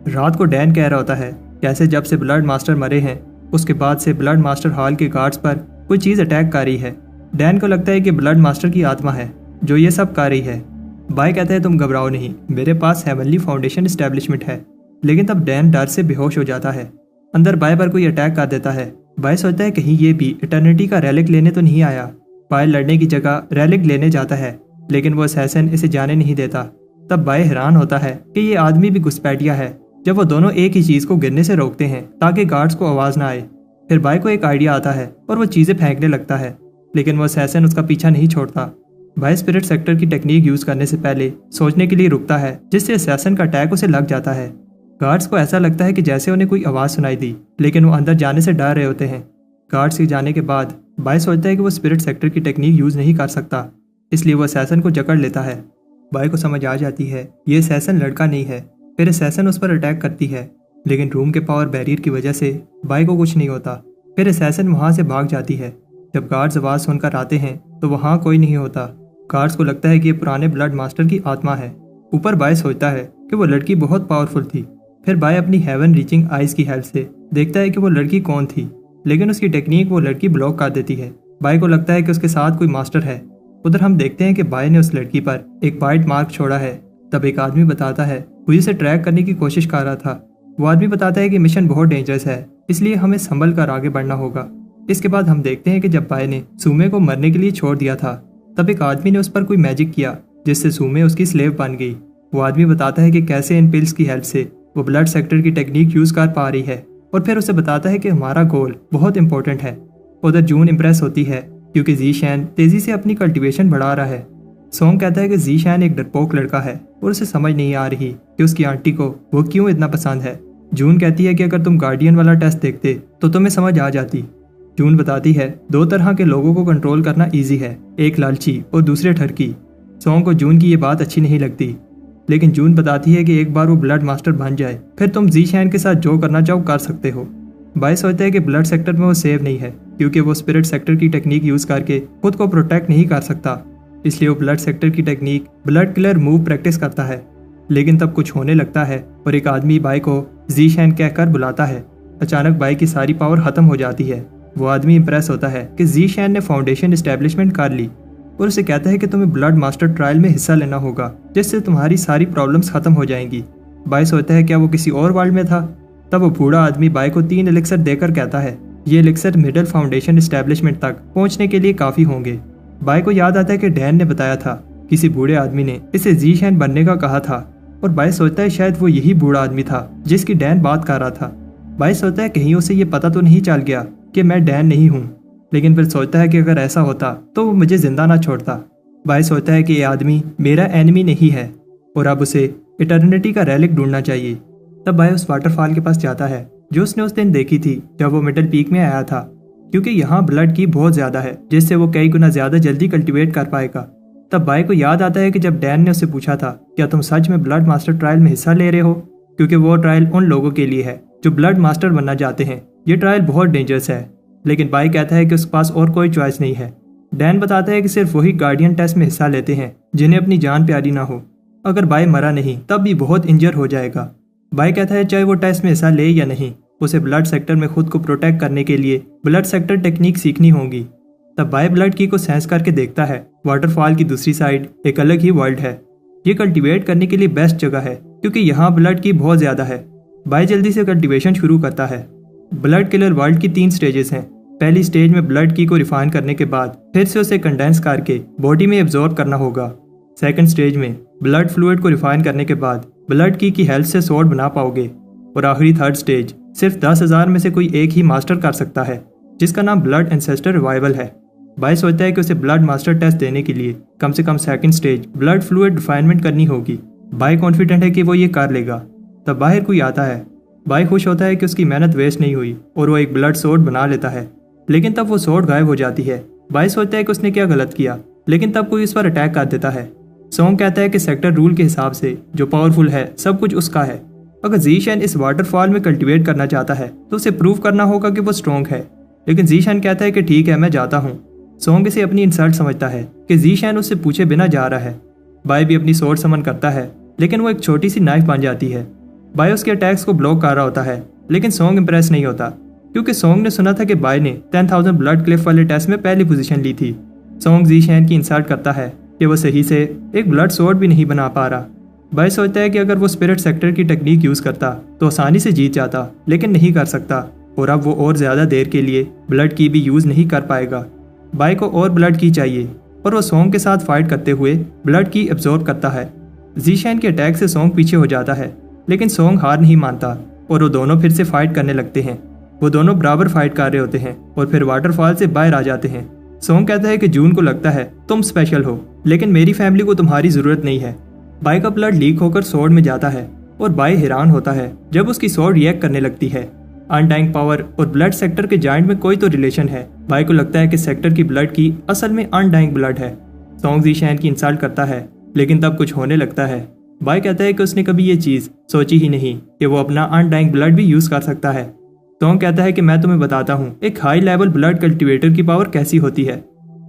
रात को डैन कह रहा होता है कैसे जब से ब्लड मास्टर मरे हैं उसके बाद से ब्लड मास्टर हॉल के गार्ड्स पर कोई चीज़ अटैक कर रही है। डैन को लगता है कि ब्लड मास्टर की आत्मा है जो ये सब कर रही है। बाय कहता है तुम घबराओ नहीं, मेरे पास हेवनली फाउंडेशन एस्टेब्लिशमेंट है। लेकिन तब डैन डर से बेहोश हो जाता है। अंदर बाय पर कोई अटैक कर देता है। बाय सोचता है कहीं ये भी इटर्निटी का रेलिक लेने तो नहीं आया। बाय लड़ने की जगह रेलिक लेने जाता है, लेकिन वो असैसिन इसे जाने नहीं देता। तब बाय हैरान होता है कि ये आदमी भी घुसपैठिया है जब वो दोनों एक ही चीज को गिरने से रोकते हैं ताकि गार्ड्स को आवाज ना आए। फिर बाय को एक आइडिया आता है और वो चीजें फेंकने लगता है, लेकिन वो असैसिन उसका पीछा नहीं छोड़ता। बाय स्पिरिट सेक्टर की टेक्निक यूज करने से पहले सोचने के लिए रुकता है, जिससे असैसिन का अटैक उसे लग जाता है। गार्ड्स को ऐसा लगता है कि जैसे उन्हें कोई आवाज सुनाई दी, लेकिन वो अंदर जाने से डर रहे होते हैं। गार्ड्स के जाने के बाद बाय सोचता है कि वो स्पिरिट सेक्टर की टेक्निक यूज नहीं कर सकता, इसलिए वो असैसिन को जकड़ लेता है। बाय को समझ आ जाती है ये असैसिन लड़का नहीं है। फिर असैसिन उस पर अटैक करती है, लेकिन रूम के पावर बैरियर की वजह से बाय को कुछ नहीं होता। फिर असैसिन वहां से भाग जाती है। जब गार्ड्स आवाज सुनकर आते हैं तो वहां कोई नहीं होता। गार्ड्स को लगता है कि ये पुराने ब्लड मास्टर की आत्मा है। ऊपर बाय सोचता है कि वो लड़की बहुत पावरफुल थी। फिर बाय अपनी हेवन रीचिंग आइज की हेल्प से देखता है कि वो लड़की कौन थी, लेकिन उसकी टेक्निक वो लड़की ब्लॉक कर देती है। बाय को लगता है कि उसके साथ कोई मास्टर है। उधर हम देखते हैं कि बाय ने उस लड़की पर एक बाइट मार्क छोड़ा है। तब एक आदमी बताता है वो इसे ट्रैक करने की कोशिश कर रहा था। वो आदमी बताता है कि मिशन बहुत डेंजरस है, इसलिए हमें संभल कर आगे बढ़ना होगा। इसके बाद हम देखते हैं कि जब बाय ने सुमे को मरने के लिए छोड़ दिया था, तब एक आदमी ने उस पर कोई मैजिक किया जिससे सुमे उसकी स्लेव बन गई। वो आदमी बताता है कि कैसे इन पिल्स की हेल्प से वो ब्लड सेक्टर की टेक्निक यूज कर पा रही है, और फिर उसे बताता है कि हमारा गोल बहुत इंपॉर्टेंट है। उधर जून इंप्रेस होती है क्योंकि जी शैन तेजी से अपनी कल्टीवेशन बढ़ा रहा है। सॉन्ग कहता है कि जी शैन एक डरपोक लड़का है और उसे समझ नहीं आ रही कि उसकी आंटी को वो क्यों इतना पसंद है। जून कहती है कि अगर तुम गार्डियन वाला टेस्ट देखते तो तुम्हें समझ आ जाती। जून बताती है 2 तरह के लोगों को कंट्रोल करना इजी है, एक लालची और दूसरे ठरकी। सॉन्ग को जून की ये बात अच्छी नहीं लगती, लेकिन जून बताती है कि एक बार वो ब्लड मास्टर बन जाए फिर तुम जी शैन के साथ जो करना चाहो कर सकते हो। बाय सोचता है कि ब्लड सेक्टर में वो सेव नहीं है क्योंकि वो स्पिरिट सेक्टर की टेक्निक यूज करके खुद को प्रोटेक्ट नहीं कर सकता, इसलिए वो ब्लड सेक्टर की technique blood killer move practice करता है। लेकिन तब कुछ होने लगता है और एक आदमी बाय को जी शैन कहकर बुलाता है। अचानक बाय की सारी पावर खत्म हो जाती है। वो आदमी इंप्रेस होता है कि जी शैन ने फाउंडेशन एस्टेब्लिशमेंट कर ली और उसे कहता है कि तुम्हें ब्लड मास्टर ट्रायल में हिस्सा लेना होगा जिससे तुम्हारी सारी प्रॉब्लम्स खत्म हो जाएंगी। बाय सोचता है क्या वो किसी और वर्ल्ड में था। तब वो बूढ़ा आदमी बाय को 3 एलिक्सर देकर कहता है ये एलिक्सर मिडल फाउंडेशन एस्टेब्लिशमेंट तक पहुंचने के लिए काफी होंगे। बाय को याद आता है कि डैन ने बताया था किसी बूढ़े आदमी ने इसे जी शैन बनने का कहा था, और बाय सोचता है शायद वो यही बूढ़ा आदमी था जिसकी डैन बात कर रहा था। बाय सोचता है कहीं उसे ये पता तो नहीं चल गया कि मैं डैन नहीं हूँ, लेकिन फिर सोचता है कि अगर ऐसा होता तो वो मुझे जिंदा ना छोड़ता। बाय सोचता है कि ये आदमी मेरा एनिमी नहीं है और अब उसे इटर्निटी का रेलिक ढूंढना चाहिए। तब बाय उस वाटरफॉल के पास जाता है जो उसने उस दिन देखी थी जब वो मिडल पीक में आया था, क्योंकि यहाँ ब्लड की बहुत ज्यादा है जिससे वो कई गुना ज्यादा जल्दी कल्टीवेट कर पाएगा। तब बाय को याद आता है कि जब डैन ने उससे पूछा था क्या तुम सच में ब्लड मास्टर ट्रायल में हिस्सा ले रहे हो, क्योंकि वो ट्रायल उन लोगों के लिए है जो ब्लड मास्टर बनना चाहते हैं। ये ट्रायल बहुत डेंजरस है, लेकिन बाय कहता है कि उसके पास और कोई चॉइस नहीं है। डैन बताता है कि सिर्फ वही गार्डियन टेस्ट में हिस्सा लेते हैं जिन्हें अपनी जान प्यारी ना हो। अगर बाय मरा नहीं तब भी बहुत इंजर हो जाएगा। बाय कहता है चाहे वो टेस्ट में हिस्सा ले या नहीं, उसे ब्लड सेक्टर में खुद को प्रोटेक्ट करने के लिए ब्लड सेक्टर टेक्निक सीखनी होगी। तब बाय ब्लड की को सेंस करके देखता है वाटरफॉल की दूसरी साइड एक अलग ही वर्ल्ड है। ये कल्टीवेट करने के लिए बेस्ट जगह है क्योंकि यहाँ ब्लड की बहुत ज्यादा है। बाय जल्दी से कल्टीवेशन शुरू करता है। ब्लड किलर वर्ल्ड की 3 स्टेजेस हैं। पहली स्टेज में ब्लड की को रिफाइन करने के बाद फिर से उसे कंडेंस करके बॉडी में एब्जॉर्ब करना होगा। सेकंड स्टेज में ब्लड फ्लूइड को रिफाइन करने के बाद ब्लड की हेल्थ से स्वॉर्ड बना पाओगे, और आखिरी थर्ड स्टेज सिर्फ 10,000 में से कोई एक ही मास्टर कर सकता है जिसका नाम ब्लड एंसेस्टर रिवाइवल है। बाय सोचता है कि उसे ब्लड मास्टर टेस्ट देने के लिए कम से कम second stage blood fluid refinement करनी होगी। बाय कॉन्फिडेंट है कि वो ये कर लेगा। तब बाहर कोई आता है। बाय खुश होता है कि उसकी मेहनत वेस्ट नहीं हुई और वो एक ब्लड सोर्ड बना लेता है, लेकिन तब वो सोर्ड गायब हो जाती है। बाय सोचता है कि उसने क्या गलत किया, लेकिन तब कोई उस पर अटैक कर देता है। सॉन्ग कहता है कि सेक्टर रूल के हिसाब से जो पावरफुल है सब कुछ उसका है। अगर जीशन इस वाटरफॉल में कल्टीवेट करना चाहता है तो उसे प्रूव करना होगा कि वो स्ट्रॉन्ग है, लेकिन जीशन कहता है कि ठीक है मैं जाता हूँ। सॉन्ग इसे अपनी इंसल्ट समझता है कि जीशन उससे पूछे बिना जा रहा है। बाय भी अपनी सोर्ड समन करता है, लेकिन वो एक छोटी सी नाइफ बन जाती है। बाय उसके अटैक्स को ब्लॉक कर रहा होता है, लेकिन सॉन्ग इंप्रेस नहीं होता क्योंकि सॉन्ग ने सुना था कि बाय ने 10,000 ब्लड क्लिफ वाले टेस्ट में पहली पोजीशन ली थी। सॉन्ग जीशन की इंसल्ट करता है कि वो सही से एक ब्लड सोर्ड भी नहीं बना पा रहा। बाय सोचता है कि अगर वो स्पिरिट सेक्टर की टेक्निक यूज करता तो आसानी से जीत जाता, लेकिन नहीं कर सकता, और अब वो और ज्यादा देर के लिए ब्लड की भी यूज नहीं कर पाएगा। बाय को और ब्लड की चाहिए और वो सॉन्ग के साथ फाइट करते हुए ब्लड की एब्जॉर्ब करता है। जीशन के अटैक से सॉन्ग पीछे हो जाता है, लेकिन सॉन्ग हार नहीं मानता और वो दोनों फिर से फाइट करने लगते हैं। वो दोनों बराबर फाइट कर रहे होते हैं और फिर वाटरफॉल से बाहर आ जाते हैं। सॉन्ग कहता है कि जून को लगता है तुम स्पेशल हो, लेकिन मेरी फैमिली को तुम्हारी जरूरत नहीं है। बाय का ब्लड लीक होकर सोर्ड में जाता है और बाय हैरान होता है जब उसकी सोर्ड रिएक्ट करने लगती है। अनडाइंग पावर और ब्लड सेक्टर के जॉइंट में कोई तो रिलेशन है। बाय को लगता है कि सेक्टर की ब्लड की असल में अनडाइंग ब्लड है। सॉन्ग जीशन की इंसल्ट करता है, लेकिन तब कुछ होने लगता है। बाय कहता है कि उसने कभी ये चीज सोची ही नहीं कि वो अपना अनडाइंग ब्लड भी यूज कर सकता है। सॉन्ग कहता है कि मैं तुम्हें बताता हूँ एक हाई लेवल ब्लड कल्टीवेटर की पावर कैसी होती है,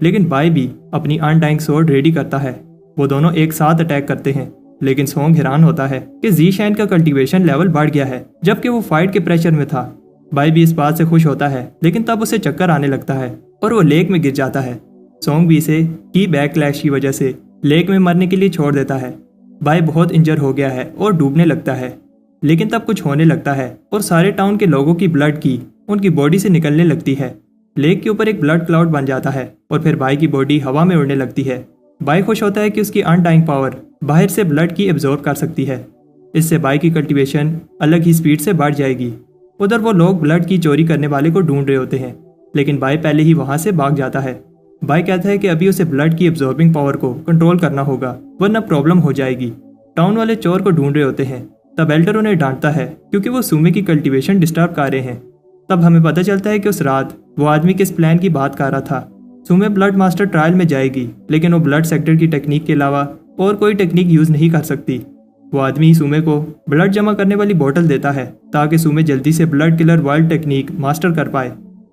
लेकिन बाय भी अपनी अनडाइंग सोर्ड रेडी करता है। वो दोनों एक साथ अटैक करते हैं। लेकिन सोंग हैरान होता है कि ज़ीशैन का कल्टीवेशन लेवल बढ़ गया है जबकि वो फाइट के प्रेशर में था। बाई भी इस बात से खुश होता है, लेकिन तब उसे चक्कर आने लगता है और वो लेक में गिर जाता है। सोंग भी इसे की बैकलैश की वजह से लेक में मरने के लिए छोड़ देता है। बाई बहुत इंजर हो गया है और डूबने लगता है, लेकिन तब कुछ होने लगता है और सारे टाउन के लोगों की ब्लड की उनकी बॉडी से निकलने लगती है। लेक के ऊपर एक ब्लड क्लाउड बन जाता है और फिर बाई की बॉडी हवा में उड़ने लगती है। बाई खुश होता है कि उसकी अनडाइंग पावर बाहर से ब्लड की एब्जॉर्ब कर सकती है। इससे बाई की कल्टीवेशन अलग ही स्पीड से बढ़ जाएगी। उधर वो लोग ब्लड की चोरी करने वाले को ढूंढ रहे होते हैं, लेकिन बाई पहले ही वहां से भाग जाता है। बाई कहता है कि अभी उसे ब्लड की एब्जॉर्बिंग पावर को कंट्रोल करना होगा वरना प्रॉब्लम हो जाएगी। टाउन वाले चोर को ढूंढ रहे होते हैं, तब एल्डर उन्हें डांटता है क्योंकि वो सुमे की कल्टीवेशन डिस्टर्ब कर रहे हैं। तब हमें पता चलता है कि उस रात वो आदमी किस प्लान की बात कर रहा था। सुमे ब्लड मास्टर ट्रायल में जाएगी, लेकिन वो ब्लड सेक्टर की टेक्निक के अलावा और कोई टेक्निक यूज नहीं कर सकती। वो आदमी सुमे को ब्लड जमा करने वाली बोतल देता है ताकि सुमे जल्दी से blood killer wild technique master कर पाए।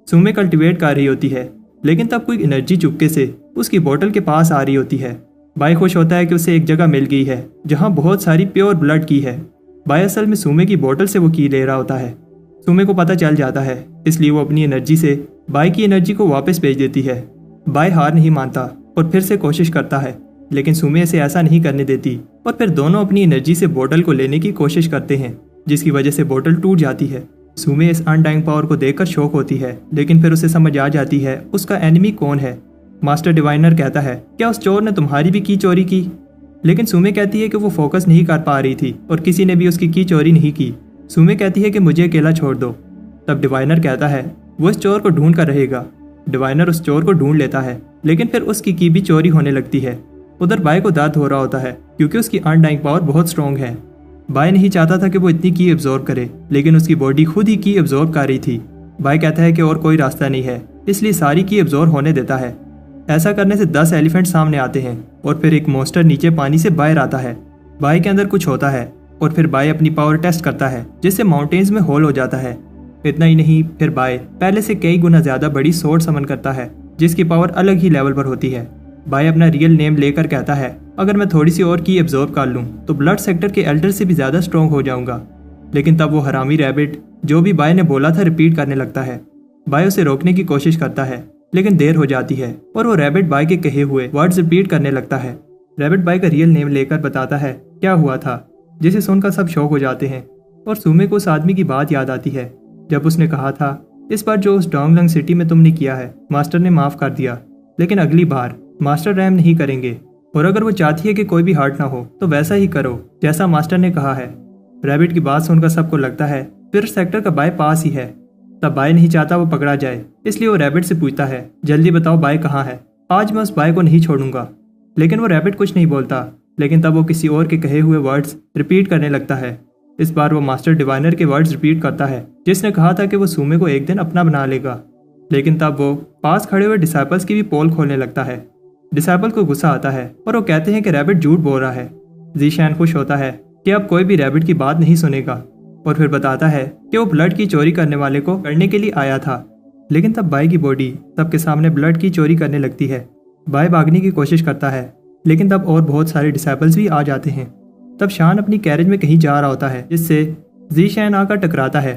सुमे कल्टीवेट कर रही होती है, लेकिन तब कोई एनर्जी चुपके से उसकी बोतल के पास आ रही होती है। बाई खुश होता है कि उसे एक जगह मिल गई है जहाँ बहुत सारी प्योर ब्लड की है। बाई असल में सुमे की बोतल से वो की ले रहा होता है। सुमे को पता चल जाता है, इसलिए वो अपनी एनर्जी से बाई की एनर्जी को वापस भेज देती है। बाई हार नहीं मानता और फिर से कोशिश करता है, लेकिन सुमे इसे ऐसा नहीं करने देती और फिर दोनों अपनी एनर्जी से बोतल को लेने की कोशिश करते हैं, जिसकी वजह से बोतल टूट जाती है। सुमे इस अनडाइंग पावर को देखकर शौक होती है, लेकिन फिर उसे समझ आ जाती है उसका एनिमी कौन है। मास्टर डिवाइनर कहता है, क्या उस चोर ने तुम्हारी भी की चोरी की? लेकिन सुमे कहती है कि वो फोकस नहीं कर पा रही थी और किसी ने भी उसकी की चोरी नहीं की। सुमे कहती है कि मुझे अकेला छोड़ दो। तब डिवाइनर कहता है वो इस चोर को ढूंढ कर रहेगा। डिवाइनर उस चोर को ढूंढ लेता है, लेकिन फिर उसकी की भी चोरी होने लगती है। उधर बाई को दर्द हो रहा होता है क्योंकि उसकी अनडाइंग पावर बहुत स्ट्रॉन्ग है। बाई नहीं चाहता था कि वो इतनी की एब्जॉर्ब करे, लेकिन उसकी बॉडी खुद ही की एब्जॉर्ब कर रही थी। बाई कहता है कि और कोई रास्ता नहीं है, इसलिए सारी की एब्जॉर्ब होने देता है। ऐसा करने से 10 एलिफेंट सामने आते हैं और फिर एक मॉन्स्टर नीचे पानी से बाहर आता है। बाई के अंदर कुछ होता है और फिर बाई अपनी पावर टेस्ट करता है, जिससे माउंटेन्स में होल हो जाता है। इतना ही नहीं, फिर बाई पहले से कई गुना ज्यादा बड़ी सोर्ड समन करता है, जिसकी पावर अलग ही लेवल पर होती है। बाई अपना रियल नेम लेकर कहता है, अगर मैं थोड़ी सी और की एब्जॉर्ब कर लूँ तो ब्लड सेक्टर के एल्डर से भी ज्यादा स्ट्रॉन्ग हो जाऊंगा। लेकिन तब वो हरामी रैबिट जो भी बाई ने बोला था रिपीट करने लगता है। बाई उसे रोकने की कोशिश करता है, लेकिन देर हो जाती है और वो रैबिट बाई के कहे हुए वर्ड्स रिपीट करने लगता है। रैबिट बाई का रियल नेम लेकर बताता है क्या हुआ था, जिसे सुनकर सब शौक हो जाते हैं और सुमे को उस आदमी की बात याद आती है जब उसने कहा था, इस बार जो उस डोंगलंग सिटी में तुमने किया है मास्टर ने माफ कर दिया, लेकिन अगली बार मास्टर रहम नहीं करेंगे और अगर वो चाहती है कि कोई भी हर्ट ना हो तो वैसा ही करो जैसा मास्टर ने कहा है। रैबिट की बात सुनकर सबको लगता है फिर सेक्टर का बाय पास ही है। तब बाय नहीं चाहता वो पकड़ा जाए, इसलिए वो रैबिट से पूछता है, जल्दी बताओ बाय कहाँ है, आज मैं उस बाय को नहीं छोड़ूंगा। लेकिन वो रैबिट कुछ नहीं बोलता, लेकिन तब वो किसी और के कहे हुए वर्ड्स रिपीट करने लगता है। इस बार वो मास्टर डिवाइनर के वर्ड्स रिपीट करता है, जिसने कहा था कि वो सुमे को एक दिन अपना बना लेगा। लेकिन तब वो पास खड़े हुए डिसाइपल्स की भी पोल खोलने लगता है। डिसाइपल को गुस्सा आता है और वो कहते हैं कि रैबिट झूठ बोल रहा है। ज़ीशैन खुश होता है कि अब कोई भी रैबिट की बात नहीं सुनेगा और फिर बताता है कि वो ब्लड की चोरी करने वाले को करने के लिए आया था। लेकिन तब बाय की बॉडी सबके सामने ब्लड की चोरी करने लगती है। बाय भागने की कोशिश करता है, लेकिन तब और बहुत सारे डिसाइपल्स भी आ जाते हैं। तब शान अपनी कैरेज में कहीं जा रहा होता है, जिससे ज़ीशैन आकर टकराता है।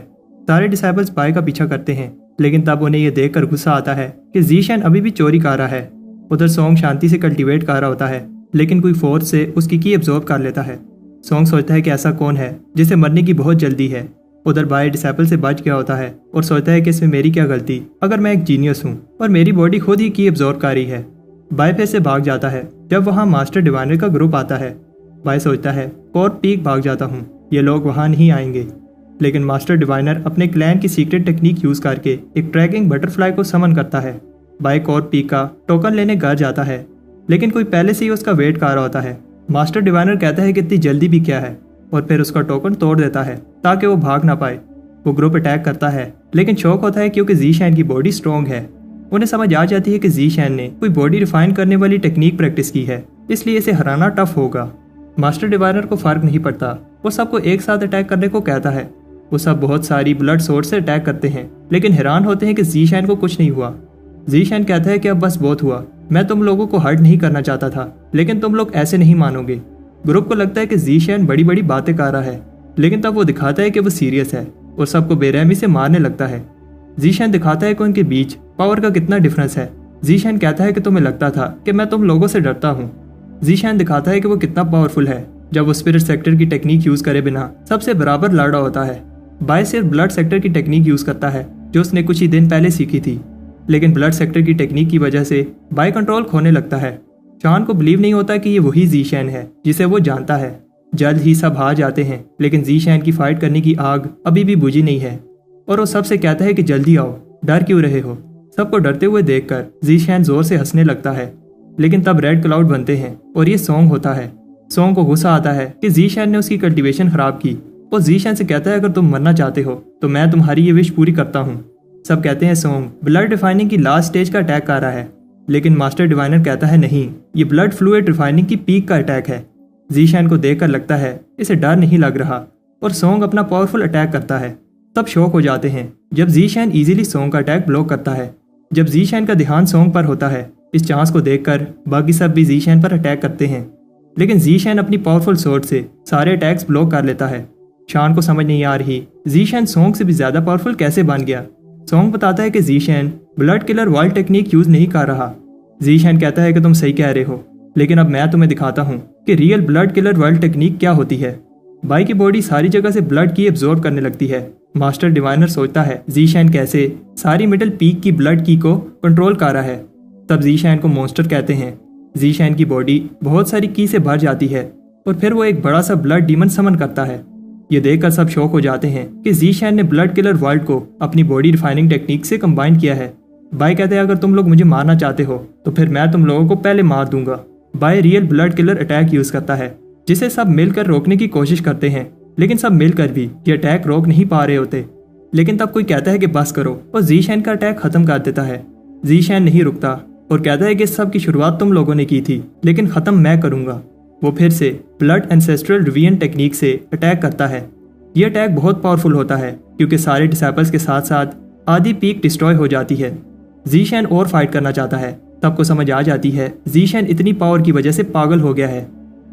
सारे डिसाइपल्स बाय का पीछा करते हैं, लेकिन तब उन्हें यह देखकर गुस्सा आता है कि ज़ीशैन अभी भी चोरी कर रहा है। उधर सोंग शांति से कल्टीवेट कर रहा होता है, लेकिन कोई फोर्स से उसकी की एब्जॉर्ब कर लेता है। सोंग सोचता है कि ऐसा कौन है जिसे मरने की बहुत जल्दी है। उधर बाय डिसाइपल से बच गया होता है और सोचता है कि इसमें मेरी क्या गलती, अगर मैं एक जीनियस हूँ और मेरी बॉडी खुद ही की एब्जॉर्ब कर रही है। बाय फिर से भाग जाता है जब वहाँ मास्टर डिवाइनर का ग्रुप आता है। बाय सोचता है कॉर्प पीक भाग जाता हूँ, ये लोग वहाँ नहीं आएंगे। लेकिन मास्टर डिवाइनर अपने क्लैन की सीक्रेट टेक्निक यूज करके एक ट्रैकिंग बटरफ्लाई को समन करता है। बाय कॉर्प पीक का टोकन लेने घर जाता है, लेकिन कोई पहले से ही उसका वेट कर रहा होता है। मास्टर डिवाइनर कहता है कि इतनी जल्दी भी क्या है और फिर उसका टोकन तोड़ देता है ताकि वो भाग ना पाए। वो ग्रुप अटैक करता है, लेकिन शौक होता है क्योंकि ज़ीशैन की बॉडी स्ट्रॉन्ग है। उन्हें समझ आ जाती है कि ज़ीशैन ने कोई बॉडी रिफाइन करने वाली टेक्निक प्रैक्टिस की है, इसलिए इसे हराना टफ होगा। मास्टर डिवाइनर को फर्क नहीं पड़ता, वो सबको एक साथ अटैक करने को कहता है। वो सब बहुत सारी ब्लड सोर्स से अटैक करते हैं, लेकिन हैरान होते हैं कि ज़ीशैन को कुछ नहीं हुआ। ज़ीशैन कहता है कि अब बस बहुत हुआ, मैं तुम लोगों को हर्ट नहीं करना चाहता था, लेकिन तुम लोग ऐसे नहीं मानोगे। ग्रुप को लगता है कि ज़ीशैन बड़ी बड़ी बातें कर रहा है, लेकिन तब वो दिखाता है कि वो सीरियस है और सबको बेरहमी से मारने लगता है। ज़ीशैन दिखाता है कि उनके बीच पावर का कितना डिफरेंस है। ज़ीशैन कहता है कि तुम्हें लगता था कि मैं तुम लोगों से डरता हूँ। ज़ीशैन दिखाता है कि वो कितना पावरफुल है जब वो स्पिरिट सेक्टर की टेक्निक यूज करे बिना सबसे बराबर लड़ रहा होता है। बाय सिर्फ ब्लड सेक्टर की टेक्निक यूज करता है जो उसने कुछ ही दिन पहले सीखी थी, लेकिन ब्लड सेक्टर की टेक्निक की वजह से बाय कंट्रोल खोने लगता है। शान को बिलीव नहीं होता कि ये वही ज़ीशैन है जिसे वो जानता है। जल्द ही सब हार जाते हैं, लेकिन ज़ीशैन की फाइट करने की आग अभी भी बुझी नहीं है और वो सबसे कहता है कि जल्दी आओ, डर क्यों रहे हो। सबको डरते हुए देखकर ज़ीशैन जोर से हंसने लगता है, लेकिन तब रेड क्लाउड बनते हैं और ये सॉन्ग होता है। सॉन्ग को गुस्सा आता है कि ज़ीशैन ने उसकी कल्टीवेशन खराब की और ज़ीशैन से कहता है अगर तुम मरना चाहते हो तो मैं तुम्हारी ये विश पूरी करता हूँ। सब कहते हैं सॉन्ग ब्लड रिफाइनिंग की लास्ट स्टेज का अटैक कर रहा है, लेकिन मास्टर डिवाइनर कहता है नहीं, ये ब्लड फ्लूइड रिफाइनिंग की पीक का अटैक है। ज़ीशैन को देखकर लगता है इसे डर नहीं लग रहा और सॉन्ग अपना पावरफुल अटैक करता है। तब शॉक हो जाते हैं जब ज़ीशैन इजीली सॉन्ग का अटैक ब्लॉक करता है। जब ज़ीशैन का ध्यान सॉन्ग पर होता है, इस चांस को देखकर बाकी सब भी ज़ीशैन पर अटैक करते हैं, लेकिन ज़ीशैन अपनी पावरफुल स्वॉर्ड से सारे अटैक्स ब्लॉक कर लेता है। शान को समझ नहीं आ रही ज़ीशैन सॉन्ग से भी ज्यादा पावरफुल कैसे बन गया। सॉन्ग बताता है कि Zeeshan blood killer world technique use नहीं कर रहा। ज़ीशैन कहता है कि तुम सही कह रहे हो, लेकिन अब मैं तुम्हें दिखाता हूँ कि real blood killer world technique क्या होती है। बाई की बॉडी सारी जगह से ब्लड की एब्जॉर्ब करने लगती है। मास्टर डिवाइनर सोचता है ज़ीशैन कैसे सारी मिडिल पीक की ब्लड की को कंट्रोल कर रहा है। तब ज़ीशैन को मॉन्स्टर कहते हैं। ज़ीशैन की बॉडी बहुत सारी की से भर जाती है और फिर वो एक बड़ा सा ब्लड डीमन समन करता है। ये देखकर सब शॉक हो जाते हैं कि ज़ीशैन ने ब्लड किलर वर्ल्ड को अपनी बॉडी रिफाइनिंग टेक्निक से कंबाइन किया है। बाय कहते हैं अगर तुम लोग मुझे मारना चाहते हो तो फिर मैं तुम लोगों को पहले मार दूंगा। By real blood killer attack use करता है जिसे सब मिलकर रोकने की कोशिश करते हैं, लेकिन सब मिलकर भी ये अटैक रोक नहीं पा रहे होते। लेकिन तब कोई कहता है कि बस करो और ज़ीशैन का अटैक खत्म कर देता है। ज़ीशैन नहीं रुकता और कहता है कि सब की शुरुआत तुम लोगों ने की थी, लेकिन खत्म मैं करूंगा। वो फिर से ब्लड एंसेस्ट्रल रिविजन टेक्निक से अटैक करता है। ये अटैक बहुत पावरफुल होता है क्योंकि सारे डिसेबल्स के साथ साथ आधी पीक डिस्ट्रॉय हो जाती है। ज़ीशैन और फाइट करना चाहता है। तब को समझ आ जाती है ज़ीशैन इतनी पावर की वजह से पागल हो गया है,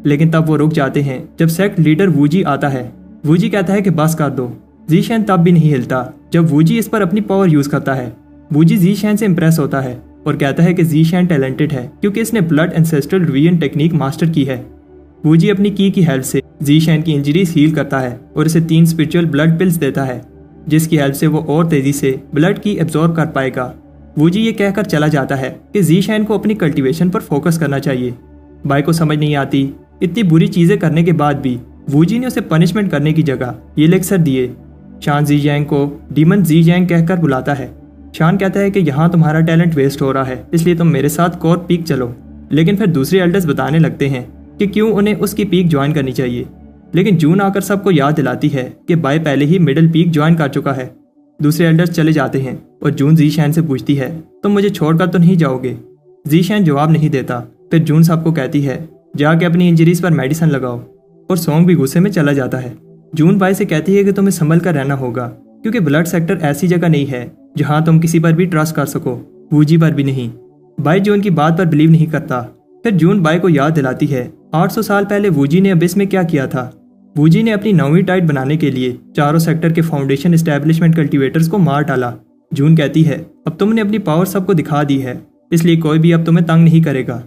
लेकिन तब वो रुक जाते हैं जब सेक्ट लीडर वूजी आता है। वूजी कहता है कि बस कर दो। ज़ीशैन तब भी नहीं हिलता जब वूजी इस पर अपनी पावर यूज करता है। वूजी ज़ीशैन से इंप्रेस होता है और कहता है कि ज़ीशैन टैलेंटेड है क्योंकि इसने blood ancestral revision technique master की है। वूजी अपनी की हेल्प से ज़ीशैन की इंजरीज हील करता है और इसे 3 स्पिरिचुअल ब्लड पिल्स देता है, जिसकी हेल्प से वो और तेजी से ब्लड की एब्जॉर्ब कर पाएगा। वूजी ये कहकर चला जाता है कि ज़ीशैन को अपनी कल्टीवेशन पर फोकस करना चाहिए। बाय को समझ नहीं आती इतनी बुरी चीजें करने के बाद भी वूजी ने उसे पनिशमेंट करने की जगह ये लेक्चर दिए। शान ज़ीजैंग को डीमन ज़ीजैंग कहकर बुलाता है। शान कहता है कि यहाँ तुम्हारा टैलेंट वेस्ट हो रहा है, इसलिए तुम मेरे साथ कोर पीक चलो। लेकिन फिर दूसरे एल्डर्स बताने लगते हैं कि क्यों उन्हें उसकी पीक ज्वाइन करनी चाहिए, लेकिन जून आकर सबको याद दिलाती है कि बाय पहले ही मिडिल पीक ज्वाइन कर चुका है। दूसरे एल्डर्स चले जाते हैं और जून ज़ीशैन से पूछती है तुम मुझे छोड़कर तो नहीं जाओगे। ज़ीशैन जवाब नहीं देता। फिर जून सबको कहती है जाके अपनी इंजरीज पर मेडिसिन लगाओ, और सॉन्ग भी गुस्से में चला जाता है। जून बाय से कहती है कि तुम्हें संभल कर रहना होगा क्योंकि ब्लड सेक्टर ऐसी जगह नहीं है जहां तुम किसी पर भी ट्रस्ट कर सको, वूजी पर भी नहीं। बाय जून की बात पर बिलीव नहीं करता। फिर जून बाय को याद दिलाती है 800 साल पहले वूजी ने अबिस में क्या किया था। वूजी ने अपनी 9वीं टाइट बनाने के लिए चारों सेक्टर के फाउंडेशन एस्टेब्लिशमेंट कल्टीवेटर्स को मार डाला। जून कहती है अब तुमने अपनी पावर सबको दिखा दी है, इसलिए कोई भी अब तुम्हें तंग नहीं करेगा।